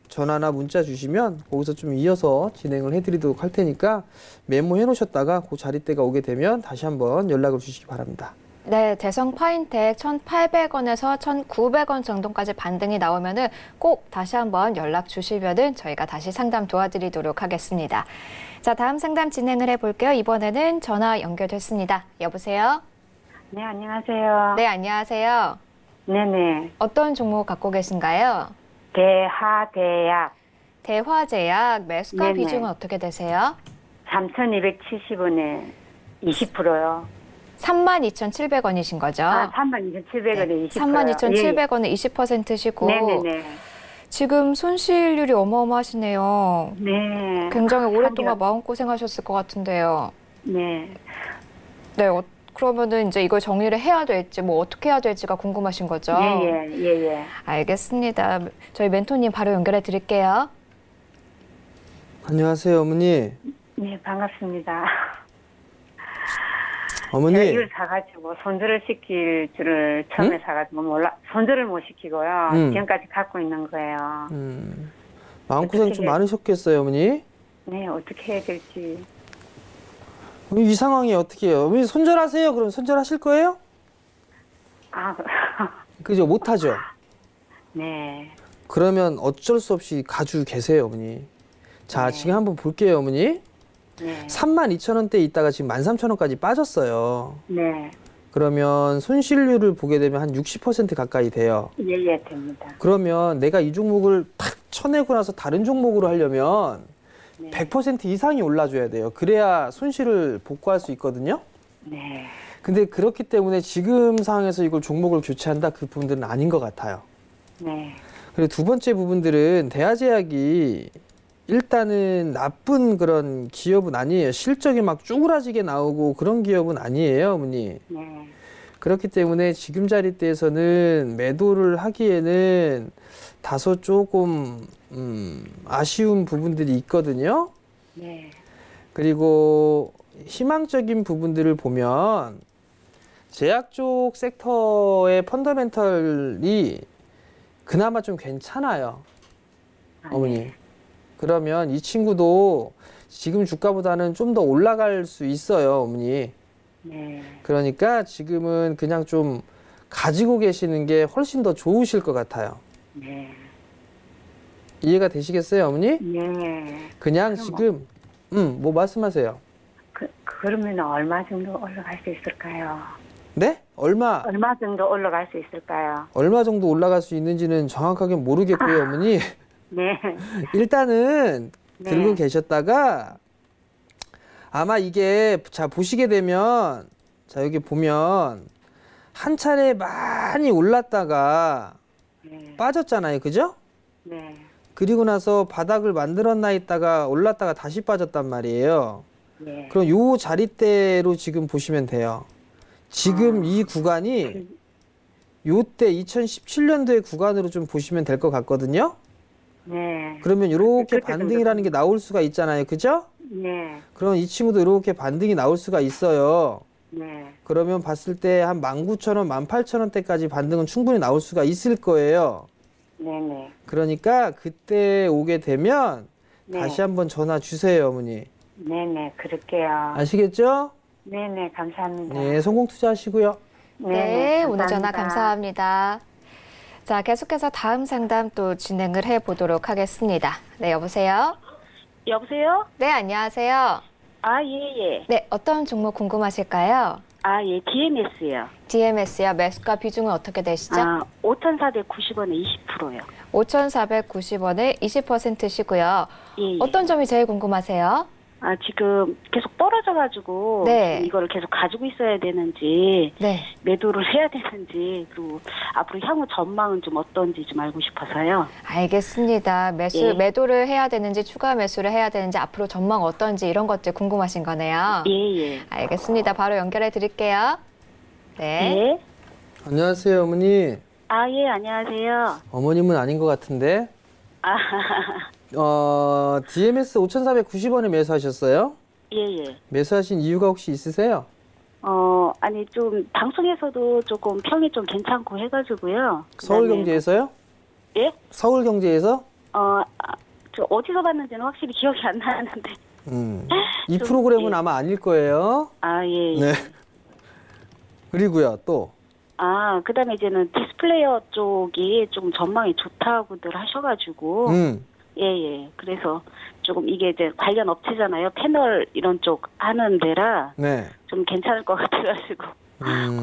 전화나 문자 주시면 거기서 좀 이어서 진행을 해드리도록 할 테니까 메모해 놓으셨다가 그 자리대가 오게 되면 다시 한번 연락을 주시기 바랍니다. 네, 대성파인텍 1,800원에서 1,900원 정도까지 반등이 나오면은 꼭 다시 한번 연락 주시면은 저희가 다시 상담 도와드리도록 하겠습니다. 자, 다음 상담 진행을 해볼게요. 이번에는 전화 연결됐습니다. 여보세요? 네, 안녕하세요. 네, 안녕하세요. 네네. 어떤 종목 갖고 계신가요? 대하대약 대화제약 매수가 네네. 비중은 어떻게 되세요? 3,270원에 20%요. 32,700원이신 거죠? 32,700원에 20%요. 32,700원에 20%시고 네네네. 지금 손실률이 어마어마하시네요. 네. 굉장히 오랫동안 마음고생하셨을 것 같은데요. 네. 네, 그러면은 이제 이걸 정리를 해야 될지 뭐 어떻게 해야 될지가 궁금하신 거죠? 예. 알겠습니다. 저희 멘토님 바로 연결해 드릴게요. 안녕하세요, 어머니. 네, 반갑습니다. 어머니. 제가 이걸 사가지고 손질을 시킬 줄을 처음에 사가지고 손질을 못 시키고요. 지금까지 갖고 있는 거예요. 마음고생 좀 많으셨겠어요, 어머니? 네, 어떻게 해야 될지. 이 상황이 어떻게 해요? 어머니 손절하세요. 그럼 손절하실 거예요? 아, 그죠? 못하죠? 네. 그러면 어쩔 수 없이 가지고 계세요, 어머니. 자, 네. 지금 한번 볼게요, 어머니. 네. 32,000원대 있다가 지금 13,000원까지 빠졌어요. 네. 그러면 손실률을 보게 되면 한 60% 가까이 돼요. 예, 됩니다. 그러면 내가 이 종목을 탁 쳐내고 나서 다른 종목으로 하려면 네. 100% 이상이 올라줘야 돼요. 그래야 손실을 복구할 수 있거든요. 네. 근데 그렇기 때문에 지금 상황에서 이걸 종목을 교체한다? 그 부분들은 아닌 것 같아요. 네. 그리고 두 번째 부분들은 대하제약이 일단은 나쁜 그런 기업은 아니에요. 실적이 막 쭈그라지게 나오고 그런 기업은 아니에요, 어머니. 네. 그렇기 때문에 지금 자리대에서는 매도를 하기에는 다소 조금 아쉬운 부분들이 있거든요. 네. 그리고 희망적인 부분들을 보면 제약 쪽 섹터의 펀더멘털이 그나마 좀 괜찮아요, 어머니. 네. 그러면 이 친구도 지금 주가보다는 좀 더 올라갈 수 있어요, 어머니. 네. 그러니까 지금은 그냥 좀 가지고 계시는 게 훨씬 더 좋으실 것 같아요. 네. 이해가 되시겠어요, 어머니? 네. 그냥 그럼 지금 뭐 말씀하세요. 그러면 얼마 정도 올라갈 수 있을까요? 네? 얼마 정도 올라갈 수 있을까요? 얼마 정도 올라갈 수 있는지는 정확하게 모르겠고요, 어머니. 네. 일단은 네. 들고 계셨다가 아마 이게 자 보시게 되면 자 여기 보면 한 차례 많이 올랐다가 네. 빠졌잖아요, 그죠? 네. 그리고 나서 바닥을 만들었나 했다가 올랐다가 다시 빠졌단 말이에요. 네. 그럼 요 자리대로 지금 보시면 돼요. 지금 이 구간이 요때 2017년도의 구간으로 좀 보시면 될 것 같거든요. 네. 그러면 이렇게 그렇게 반등이라는 게 나올 수가 있잖아요, 그죠? 네. 그럼 이 친구도 이렇게 반등이 나올 수가 있어요. 네. 그러면 봤을 때 한 19,000원, 18,000원대까지 반등은 충분히 나올 수가 있을 거예요. 네네. 그러니까 그때 오게 되면 네. 다시 한번 전화 주세요, 어머니. 네네. 그럴게요. 아시겠죠? 네네. 감사합니다. 네, 성공 투자하시고요. 네, 오늘 전화 감사합니다. 감사합니다. 자, 계속해서 다음 상담 또 진행을 해보도록 하겠습니다. 네, 여보세요? 여보세요? 네, 안녕하세요. 아, 예, 예. 네, 어떤 종목 궁금하실까요? 아, 예, DMS요. DMS요. 매수가 비중은 어떻게 되시죠? 아, 5,490원에 20%요. 5,490원에 20%시고요. 예, 예. 어떤 점이 제일 궁금하세요? 아, 지금 계속 떨어져가지고 네. 지금 이거를 계속 가지고 있어야 되는지 네. 매도를 해야 되는지 그리고 앞으로 향후 전망은 좀 어떤지 좀 알고 싶어서요. 알겠습니다. 예. 매도를 해야 되는지 추가 매수를 해야 되는지 앞으로 전망 어떤지 이런 것들 궁금하신 거네요. 예, 예. 알겠습니다. 바로 연결해 드릴게요. 네. 예. 안녕하세요, 어머니. 아, 예, 안녕하세요. 어머님은 아닌 것 같은데. 아, DMS 5,490원에 매수하셨어요? 예, 예. 매수하신 이유가 혹시 있으세요? 아니, 좀, 방송에서도 조금 평이 좀 괜찮고 해가지고요. 서울경제에서요? 예? 서울경제에서? 저 어디서 봤는지는 확실히 기억이 안 나는데. 이 좀, 프로그램은 예. 아마 아닐 거예요. 아, 예, 예. 네. 그리고요, 또. 아, 그 다음에 이제는 디스플레이어 쪽이 좀 전망이 좋다고들 하셔가지고. 예, 예. 그래서 조금 이게 이제 관련 업체잖아요. 패널 이런 쪽 하는 데라 네. 좀 괜찮을 것 같아가지고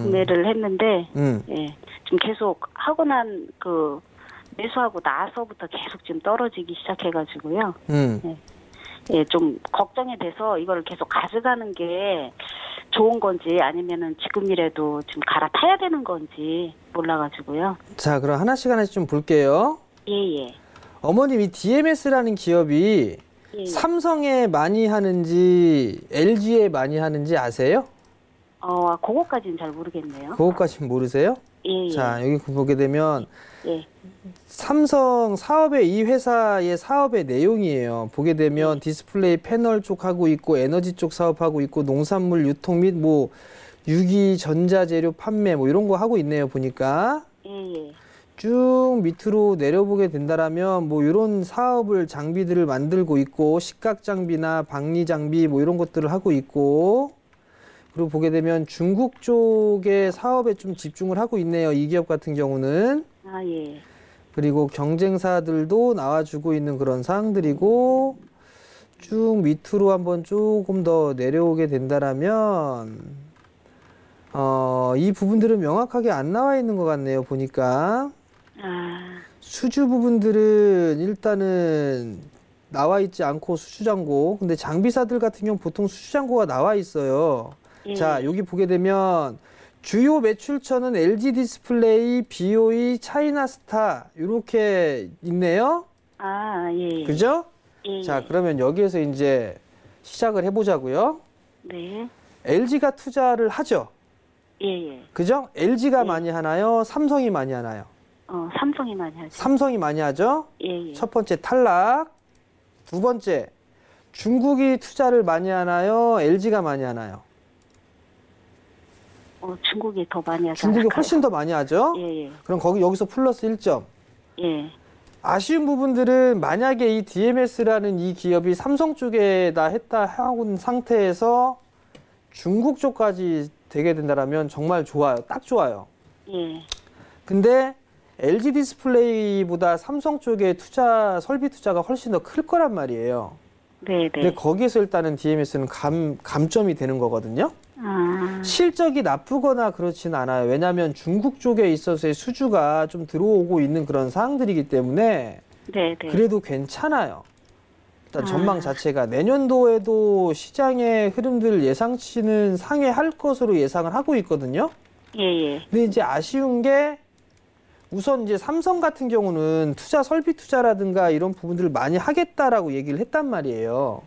구매를 했는데, 예. 좀 계속 하고 난 매수하고 나서부터 계속 지금 떨어지기 시작해가지고요. 예, 좀 걱정이 돼서 이걸 계속 가져가는 게 좋은 건지 아니면은 지금이라도 좀 갈아타야 되는 건지 몰라가지고요. 자, 그럼 하나씩 좀 볼게요. 예, 예. 어머님, 이 DMS라는 기업이 예, 예. 삼성에 많이 하는지 LG에 많이 하는지 아세요? 그거까지는 잘 모르겠네요. 그것까지는 모르세요? 예, 예. 자, 여기 보게 되면 예. 삼성 이 회사의 사업의 내용이에요. 보게 되면 디스플레이 패널 쪽 하고 있고 에너지 쪽 사업하고 있고 농산물 유통 및 유기 전자재료 판매 이런 거 하고 있네요. 보니까 예, 예. 쭉 밑으로 내려보게 된다라면 이런 사업을 장비들을 만들고 있고 식각 장비나 박리 장비 이런 것들을 하고 있고 그리고 보게 되면 중국 쪽의 사업에 좀 집중을 하고 있네요. 이 기업 같은 경우는. 아, 예. 그리고 경쟁사들도 나와주고 있는 그런 사항들이고 쭉 밑으로 한번 조금 더 내려오게 된다라면 이 부분들은 명확하게 안 나와 있는 것 같네요. 보니까 수주 부분들은 일단은 나와 있지 않고 수주잔고 근데 장비사들 같은 경우 보통 수주잔고가 나와 있어요. 예. 자, 여기 보게 되면 주요 매출처는 LG 디스플레이, BOE, 차이나스타 이렇게 있네요. 아, 예. 그죠? 예. 자, 그러면 여기에서 이제 시작을 해보자고요. 네. LG가 투자를 하죠. 예, 예. 그죠? LG가 예. 많이 하나요? 삼성이 많이 하나요? 삼성이 많이 하죠. 삼성이 많이 하죠. 예, 예. 첫 번째 탈락. 두 번째, 중국이 투자를 많이 하나요? LG가 많이 하나요? 중국이 더 많이 하죠. 중국이 훨씬 더 많이 하죠. 예, 예. 그럼 여기서 플러스 1점. 예. 아쉬운 부분들은 만약에 이 DMS라는 이 기업이 삼성 쪽에다 했다 하는 상태에서 중국 쪽까지 되게 된다면 정말 좋아요. 딱 좋아요. 예. 근데 LG 디스플레이보다 삼성 쪽의 설비 투자가 훨씬 더 클 거란 말이에요. 네, 근데 네. 거기에서 일단은 DMS는 감점이 되는 거거든요. 아, 실적이 나쁘거나 그렇진 않아요. 왜냐하면 중국 쪽에 있어서의 수주가 좀 들어오고 있는 그런 상황들이기 때문에 네, 네. 그래도 괜찮아요. 일단 전망 자체가 내년도에도 시장의 흐름들 예상치는 상회할 것으로 예상을 하고 있거든요. 예, 예. 근데 이제 아쉬운 게 우선 이제 삼성 같은 경우는 설비 투자라든가 이런 부분들을 많이 하겠다라고 얘기를 했단 말이에요.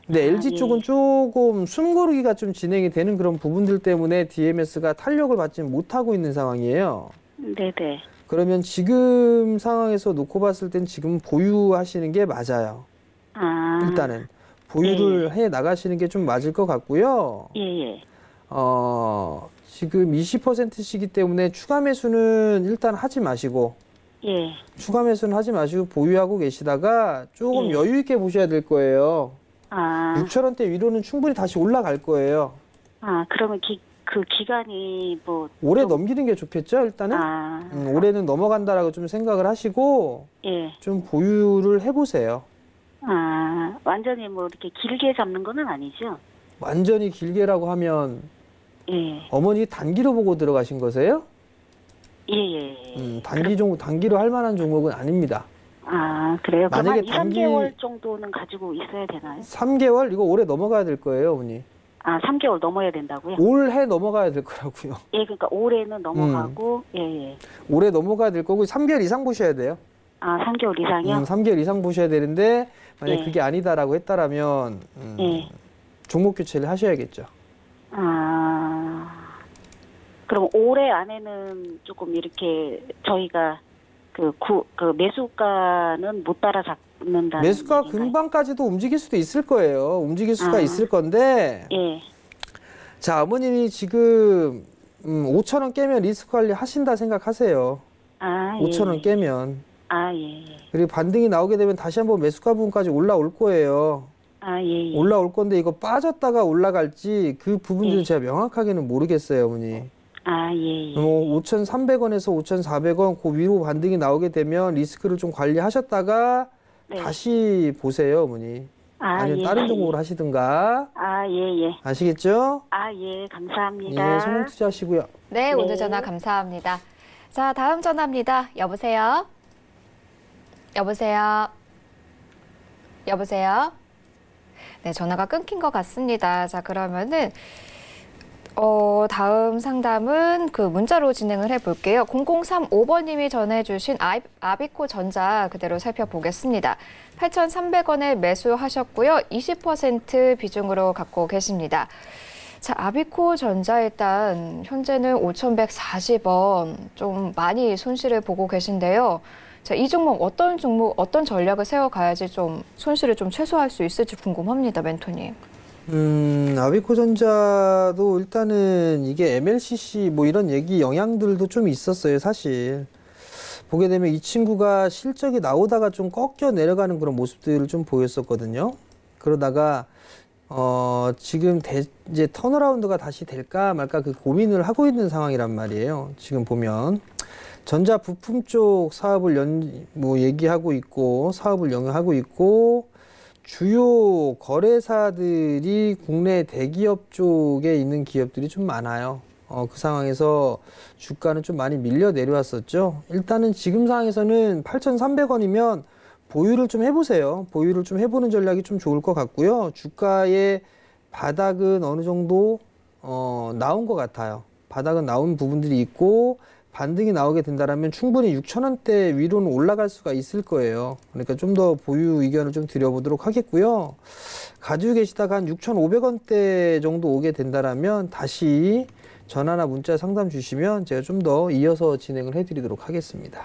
근데 LG 예. 쪽은 조금 숨고르기가 좀 진행이 되는 그런 부분들 때문에 DMS가 탄력을 받지 못하고 있는 상황이에요. 네, 네. 그러면 지금 상황에서 놓고 봤을 땐 지금 보유하시는 게 맞아요. 아, 일단은 보유를 해 나가시는 게 좀 맞을 것 같고요. 예, 예. 지금 20%시기 때문에 추가 매수는 일단 하지 마시고 예. 추가 매수는 하지 마시고 보유하고 계시다가 조금 예. 여유 있게 보셔야 될 거예요. 아, 6,000원대 위로는 충분히 다시 올라갈 거예요. 아, 그러면 그 기간이 뭐 올해 좀- 넘기는 게 좋겠죠, 일단은? 아, 올해는 넘어간다라고 좀 생각을 하시고 예. 좀 보유를 해보세요. 아, 완전히 뭐 이렇게 길게 잡는 거는 아니죠? 완전히 길게라고 하면 예. 어머니 단기로 보고 들어가신 거세요? 예, 예. 단기로 할 만한 종목은 아닙니다. 아, 그래요? 그럼 만약에 한 2, 3개월 정도는 가지고 있어야 되나요? 3개월? 이거 올해 넘어가야 될 거예요, 어머니. 아, 3개월 넘어야 된다고요? 올해 넘어가야 될 거라고요. 예, 그러니까 올해는 넘어가고, 예, 예. 올해 넘어가야 될 거고 3개월 이상 보셔야 돼요. 아, 3개월 이상이요? 3개월 이상 보셔야 되는데 만약 예. 그게 아니다라고 했다라면 예. 종목 교체를 하셔야겠죠. 아, 그럼 올해 안에는 조금 이렇게 저희가 그 매수가는 못 따라잡는다는 매수가 얘기인가요? 금방까지도 움직일 수도 있을 거예요. 움직일 수가 아. 있을 건데 예. 자, 어머님이 지금 5,000원 깨면 리스크 관리 하신다 생각하세요. 아, 예. 5,000원 깨면. 아, 예, 예. 그리고 반등이 나오게 되면 다시 한번 매수가 부분까지 올라올 거예요. 아, 예, 예. 올라올 건데 이거 빠졌다가 올라갈지 그 부분들은 예. 제가 명확하게는 모르겠어요, 어머니. 아, 예, 예. 5,300원에서 5,400원 그 위로 반등이 나오게 되면 리스크를 좀 관리하셨다가 네. 다시 보세요, 어머니. 아, 아니면 예, 다른 예. 종목을 하시든가. 아, 예, 예. 아시겠죠? 아, 예, 감사합니다. 예, 성공 투자하시고요. 네, 오늘 전화 감사합니다. 자, 다음 전화입니다. 여보세요? 여보세요? 여보세요? 네, 전화가 끊긴 것 같습니다. 자, 그러면은 다음 상담은 그 문자로 진행을 해볼게요. 0035번님이 전해주신 아비코 전자 그대로 살펴보겠습니다. 8,300원에 매수하셨고요. 20% 비중으로 갖고 계십니다. 자, 아비코 전자 일단 현재는 5,140원 좀 많이 손실을 보고 계신데요. 자, 이 종목, 어떤 전략을 세워가야지 좀 손실을 좀 최소화할 수 있을지 궁금합니다, 멘토님. 아비코 전자도 일단은 이게 MLCC 뭐 이런 얘기 영향들도 좀 있었어요, 사실. 보게 되면 이 친구가 실적이 나오다가 좀 꺾여 내려가는 그런 모습들을 좀 보였었거든요. 그러다가 지금 이제 턴어라운드가 다시 될까 말까 그 고민을 하고 있는 상황이란 말이에요. 지금 보면 전자 부품 쪽 사업을 얘기하고 있고 사업을 영위하고 있고 주요 거래사들이 국내 대기업 쪽에 있는 기업들이 좀 많아요. 그 상황에서 주가는 좀 많이 밀려 내려왔었죠. 일단은 지금 상황에서는 8,300원이면 보유를 좀 해보세요. 보유를 좀 해보는 전략이 좀 좋을 것 같고요. 주가의 바닥은 어느 정도 나온 것 같아요. 바닥은 나온 부분들이 있고 반등이 나오게 된다면 충분히 6,000원대 위로는 올라갈 수가 있을 거예요. 그러니까 좀 더 보유 의견을 좀 드려보도록 하겠고요. 가지고 계시다가 한 6,500원대 정도 오게 된다면 다시 전화나 문자 상담 주시면 제가 좀 더 이어서 진행을 해드리도록 하겠습니다.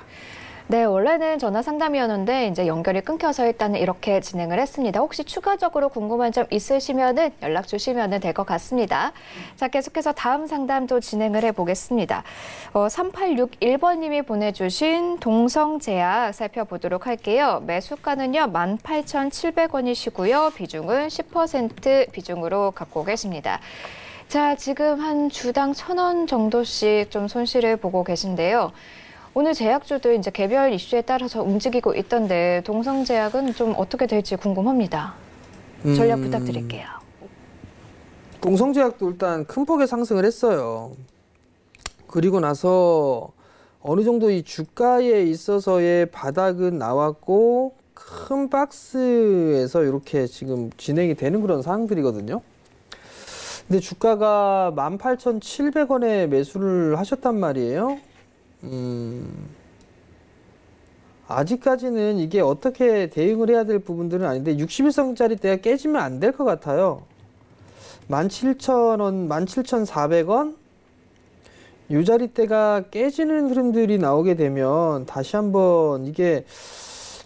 네, 원래는 전화 상담이었는데 이제 연결이 끊겨서 일단은 이렇게 진행을 했습니다. 혹시 추가적으로 궁금한 점 있으시면은 연락 주시면 될 것 같습니다. 자, 계속해서 다음 상담도 진행을 해보겠습니다. 3861번님이 보내주신 동성제약 살펴보도록 할게요. 매수가는요 18,700원이시고요. 비중은 10% 비중으로 갖고 계십니다. 자, 지금 한 주당 1,000원 정도씩 좀 손실을 보고 계신데요. 오늘 제약주도 이제 개별 이슈에 따라서 움직이고 있던데 동성제약은 좀 어떻게 될지 궁금합니다. 전략 부탁드릴게요. 동성제약도 일단 큰 폭의 상승을 했어요. 그리고 나서 어느 정도 이 주가에 있어서의 바닥은 나왔고 큰 박스에서 이렇게 지금 진행이 되는 그런 상황들이거든요. 근데 주가가 18,700원에 매수를 하셨단 말이에요. 아직까지는 이게 어떻게 대응을 해야 될 부분들은 아닌데 61선짜리 대가 깨지면 안 될 것 같아요. 17,000원, 17,400원 이 자리대가 깨지는 흐름들이 나오게 되면 다시 한번 이게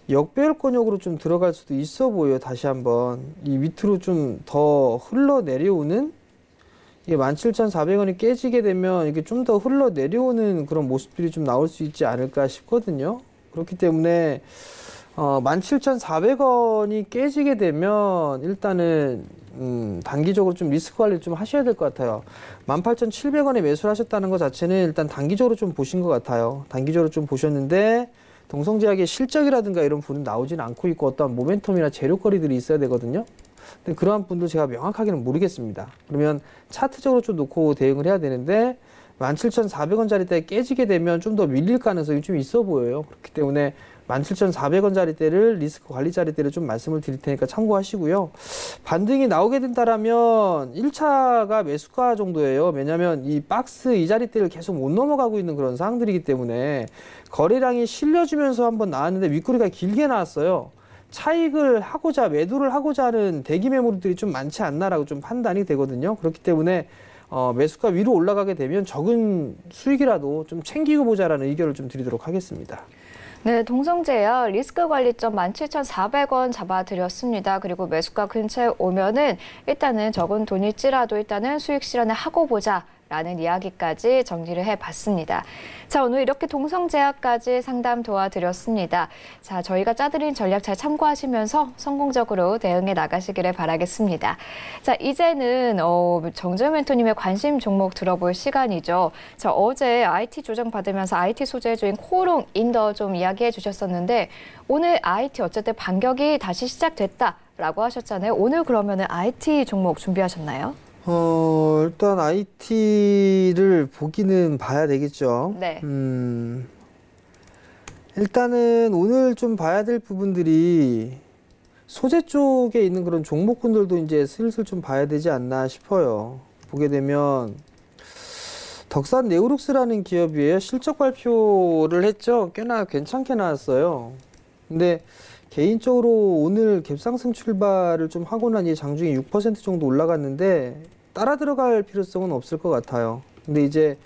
역배열권역으로 좀 들어갈 수도 있어 보여요. 다시 한번 이 밑으로 좀 더 흘러내려오는, 이게 17,400원이 깨지게 되면 이게 좀 더 흘러내려오는 그런 모습들이 좀 나올 수 있지 않을까 싶거든요. 그렇기 때문에 17,400원이 깨지게 되면 일단은 단기적으로 좀 리스크 관리를 좀 하셔야 될 것 같아요. 18,700원에 매수를 하셨다는 것 자체는 일단 단기적으로 좀 보신 것 같아요. 단기적으로 좀 보셨는데 동성제약의 실적이라든가 이런 부분은 나오지는 않고 있고 어떠한 모멘텀이나 재료거리들이 있어야 되거든요. 근데 그러한 분들 제가 명확하게는 모르겠습니다. 그러면 차트적으로 좀 놓고 대응을 해야 되는데 17,400원짜리대 깨지게 되면 좀 더 밀릴 가능성이 좀 있어 보여요. 그렇기 때문에 17,400원짜리대를 리스크 관리자리대를 좀 말씀을 드릴 테니까 참고하시고요. 반등이 나오게 된다라면 1차가 매수가 정도예요. 왜냐하면 이 박스 이 자리대를 계속 못 넘어가고 있는 그런 상황들이기 때문에 거래량이 실려주면서 한번 나왔는데 윗꼬리가 길게 나왔어요. 차익을 하고자, 매도를 하고자 하는 대기 매물들이 좀 많지 않나라고 좀 판단이 되거든요. 그렇기 때문에 매수가 위로 올라가게 되면 적은 수익이라도 좀 챙기고 보자라는 의견을 좀 드리도록 하겠습니다. 네, 동성제약 리스크 관리점 17,400원 잡아드렸습니다. 그리고 매수가 근처에 오면은 일단은 적은 돈일지라도 일단은 수익 실현을 하고 보자. 라는 이야기까지 정리를 해봤습니다. 자, 오늘 이렇게 동성제약까지 상담 도와드렸습니다. 자, 저희가 짜드린 전략 잘 참고하시면서 성공적으로 대응해 나가시기를 바라겠습니다. 자, 이제는 정재훈 멘토님의 관심 종목 들어볼 시간이죠. 자, 어제 IT 조정 받으면서 IT 소재주인 코오롱 인더 좀 이야기해 주셨었는데 오늘 IT 어쨌든 반격이 다시 시작됐다라고 하셨잖아요. 오늘 그러면은 IT 종목 준비하셨나요? 일단 IT를 보기는 봐야 되겠죠. 네. 일단은 오늘 좀 봐야 될 부분들이 소재 쪽에 있는 그런 종목군들도 이제 슬슬 좀 봐야 되지 않나 싶어요. 보게 되면 덕산 네오룩스라는 기업이에요. 실적 발표를 했죠. 꽤나 괜찮게 나왔어요. 근데 개인적으로 오늘 갭상승 출발을 좀 하고 나니 장중에 6% 정도 올라갔는데 따라 들어갈 필요성은 없을 것 같아요. 근데 이제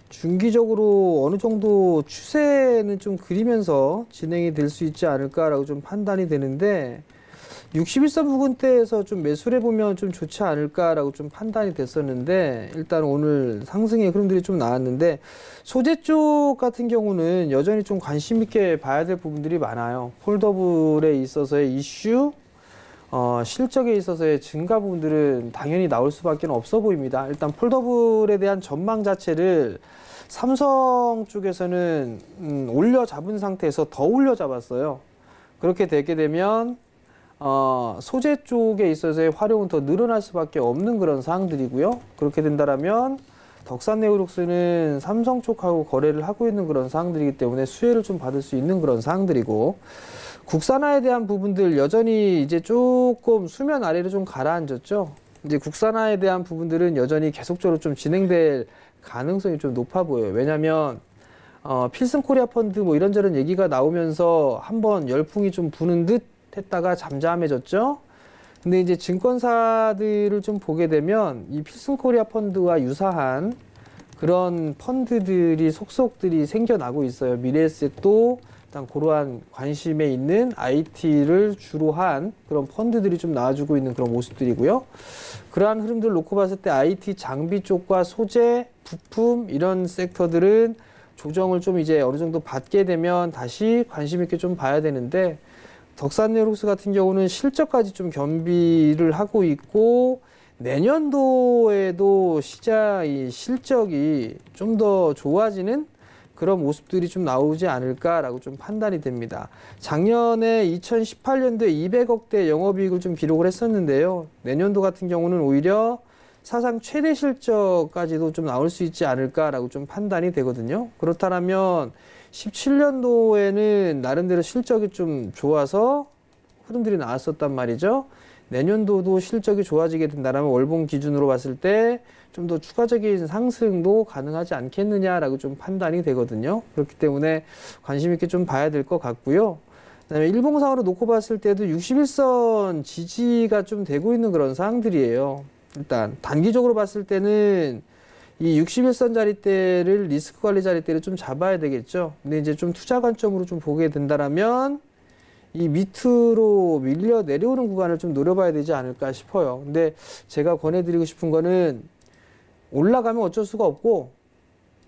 중기적으로 어느 정도 추세는 좀 그리면서 진행이 될 수 있지 않을까라고 좀 판단이 되는데 61선 부근대에서 좀 매수를 해보면 좀 좋지 않을까라고 좀 판단이 됐었는데 일단 오늘 상승의 흐름들이 좀 나왔는데 소재 쪽 같은 경우는 여전히 좀 관심 있게 봐야 될 부분들이 많아요. 폴더블에 있어서의 이슈, 실적에 있어서의 증가 부분들은 당연히 나올 수밖에 없어 보입니다. 일단 폴더블에 대한 전망 자체를 삼성 쪽에서는 올려 잡은 상태에서 더 올려 잡았어요. 그렇게 되게 되면 소재 쪽에 있어서의 활용은 더 늘어날 수밖에 없는 그런 사항들이고요. 그렇게 된다라면 덕산 네오룩스는 삼성 쪽하고 거래를 하고 있는 그런 사항들이기 때문에 수혜를 좀 받을 수 있는 그런 사항들이고, 국산화에 대한 부분들 여전히 이제 조금 수면 아래로 좀 가라앉았죠. 이제 국산화에 대한 부분들은 여전히 계속적으로 좀 진행될 가능성이 좀 높아 보여요. 왜냐하면 필승 코리아 펀드 뭐 이런저런 얘기가 나오면서 한번 열풍이 좀 부는 듯 했다가 잠잠해졌죠. 근데 이제 증권사들을 좀 보게 되면 이 필승 코리아 펀드와 유사한 그런 펀드들이 속속들이 생겨나고 있어요. 미래에셋도 일단 그러한 관심에 있는 IT를 주로 한 그런 펀드들이 좀 나와주고 있는 그런 모습들이고요. 그러한 흐름들을 놓고 봤을 때 IT 장비 쪽과 소재, 부품 이런 섹터들은 조정을 좀 이제 어느 정도 받게 되면 다시 관심 있게 좀 봐야 되는데, 덕산 네오룩스 같은 경우는 실적까지 좀 겸비를 하고 있고 내년도에도 시장의 실적이 좀 더 좋아지는 그런 모습들이 좀 나오지 않을까라고 좀 판단이 됩니다. 작년에 2018년도에 200억대 영업이익을 좀 기록을 했었는데요. 내년도 같은 경우는 오히려 사상 최대 실적까지도 좀 나올 수 있지 않을까라고 좀 판단이 되거든요. 그렇다면 17년도에는 나름대로 실적이 좀 좋아서 흐름들이 나왔었단 말이죠. 내년도도 실적이 좋아지게 된다면 월봉 기준으로 봤을 때 좀 더 추가적인 상승도 가능하지 않겠느냐라고 좀 판단이 되거든요. 그렇기 때문에 관심 있게 좀 봐야 될 것 같고요. 그다음에 일봉상으로 놓고 봤을 때도 61선 지지가 좀 되고 있는 그런 상황들이에요. 일단 단기적으로 봤을 때는 이 61선 자리대를 리스크 관리 자리대를 좀 잡아야 되겠죠. 근데 이제 좀 투자 관점으로 좀 보게 된다라면 이 밑으로 밀려 내려오는 구간을 좀 노려봐야 되지 않을까 싶어요. 근데 제가 권해드리고 싶은 거는 올라가면 어쩔 수가 없고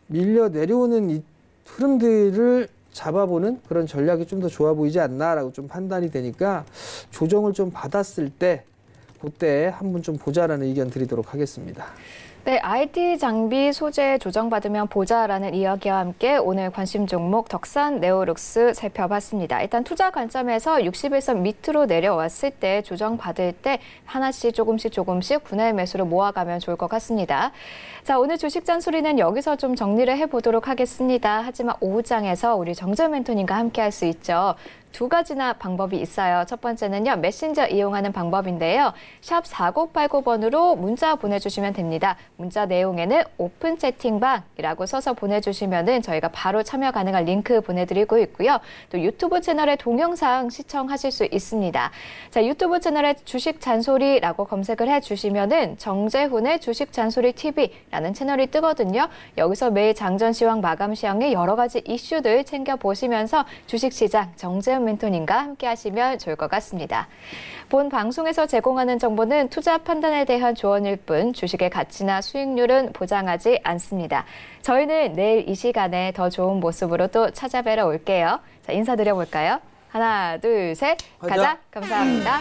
밀려 내려오는 이 흐름들을 잡아보는 그런 전략이 좀 더 좋아 보이지 않나라고 좀 판단이 되니까 조정을 좀 받았을 때 그때 한번 좀 보자라는 의견 드리도록 하겠습니다. 네, IT 장비 소재 조정받으면 보자라는 이야기와 함께 오늘 관심 종목 덕산 네오룩스 살펴봤습니다. 일단 투자 관점에서 61선 밑으로 내려왔을 때 조정받을 때 하나씩 조금씩 분할 매수로 모아가면 좋을 것 같습니다. 자, 오늘 주식 잔소리는 여기서 좀 정리를 해보도록 하겠습니다. 하지만 오후장에서 우리 정재 멘토님과 함께 할 수 있죠. 두 가지나 방법이 있어요. 첫 번째는요, 메신저 이용하는 방법인데요. 샵 4989번으로 문자 보내주시면 됩니다. 문자 내용에는 오픈 채팅방이라고 써서 보내주시면은 저희가 바로 참여 가능한 링크 보내드리고 있고요. 또 유튜브 채널의 동영상 시청하실 수 있습니다. 자, 유튜브 채널에 주식 잔소리라고 검색을 해주시면은 정재훈의 주식 잔소리 TV라는 채널이 뜨거든요. 여기서 매일 장전 시황, 마감 시황의 여러 가지 이슈들 챙겨보시면서 주식시장 정재훈 멘토님과 함께 하시면 좋을 것 같습니다. 본 방송에서 제공하는 정보는 투자 판단에 대한 조언일 뿐 주식의 가치나 수익률은 보장하지 않습니다. 저희는 내일 이 시간에 더 좋은 모습으로 또 찾아뵈러 올게요. 자, 인사드려볼까요? 하나, 둘, 셋. 가자. 감사합니다.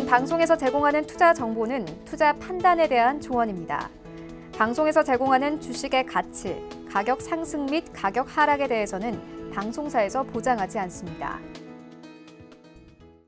방송에서 제공하는 투자 정보는 투자 판단에 대한 조언입니다. 방송에서 제공하는 주식의 가치, 가격 상승 및 가격 하락에 대해서는 방송사에서 보장하지 않습니다.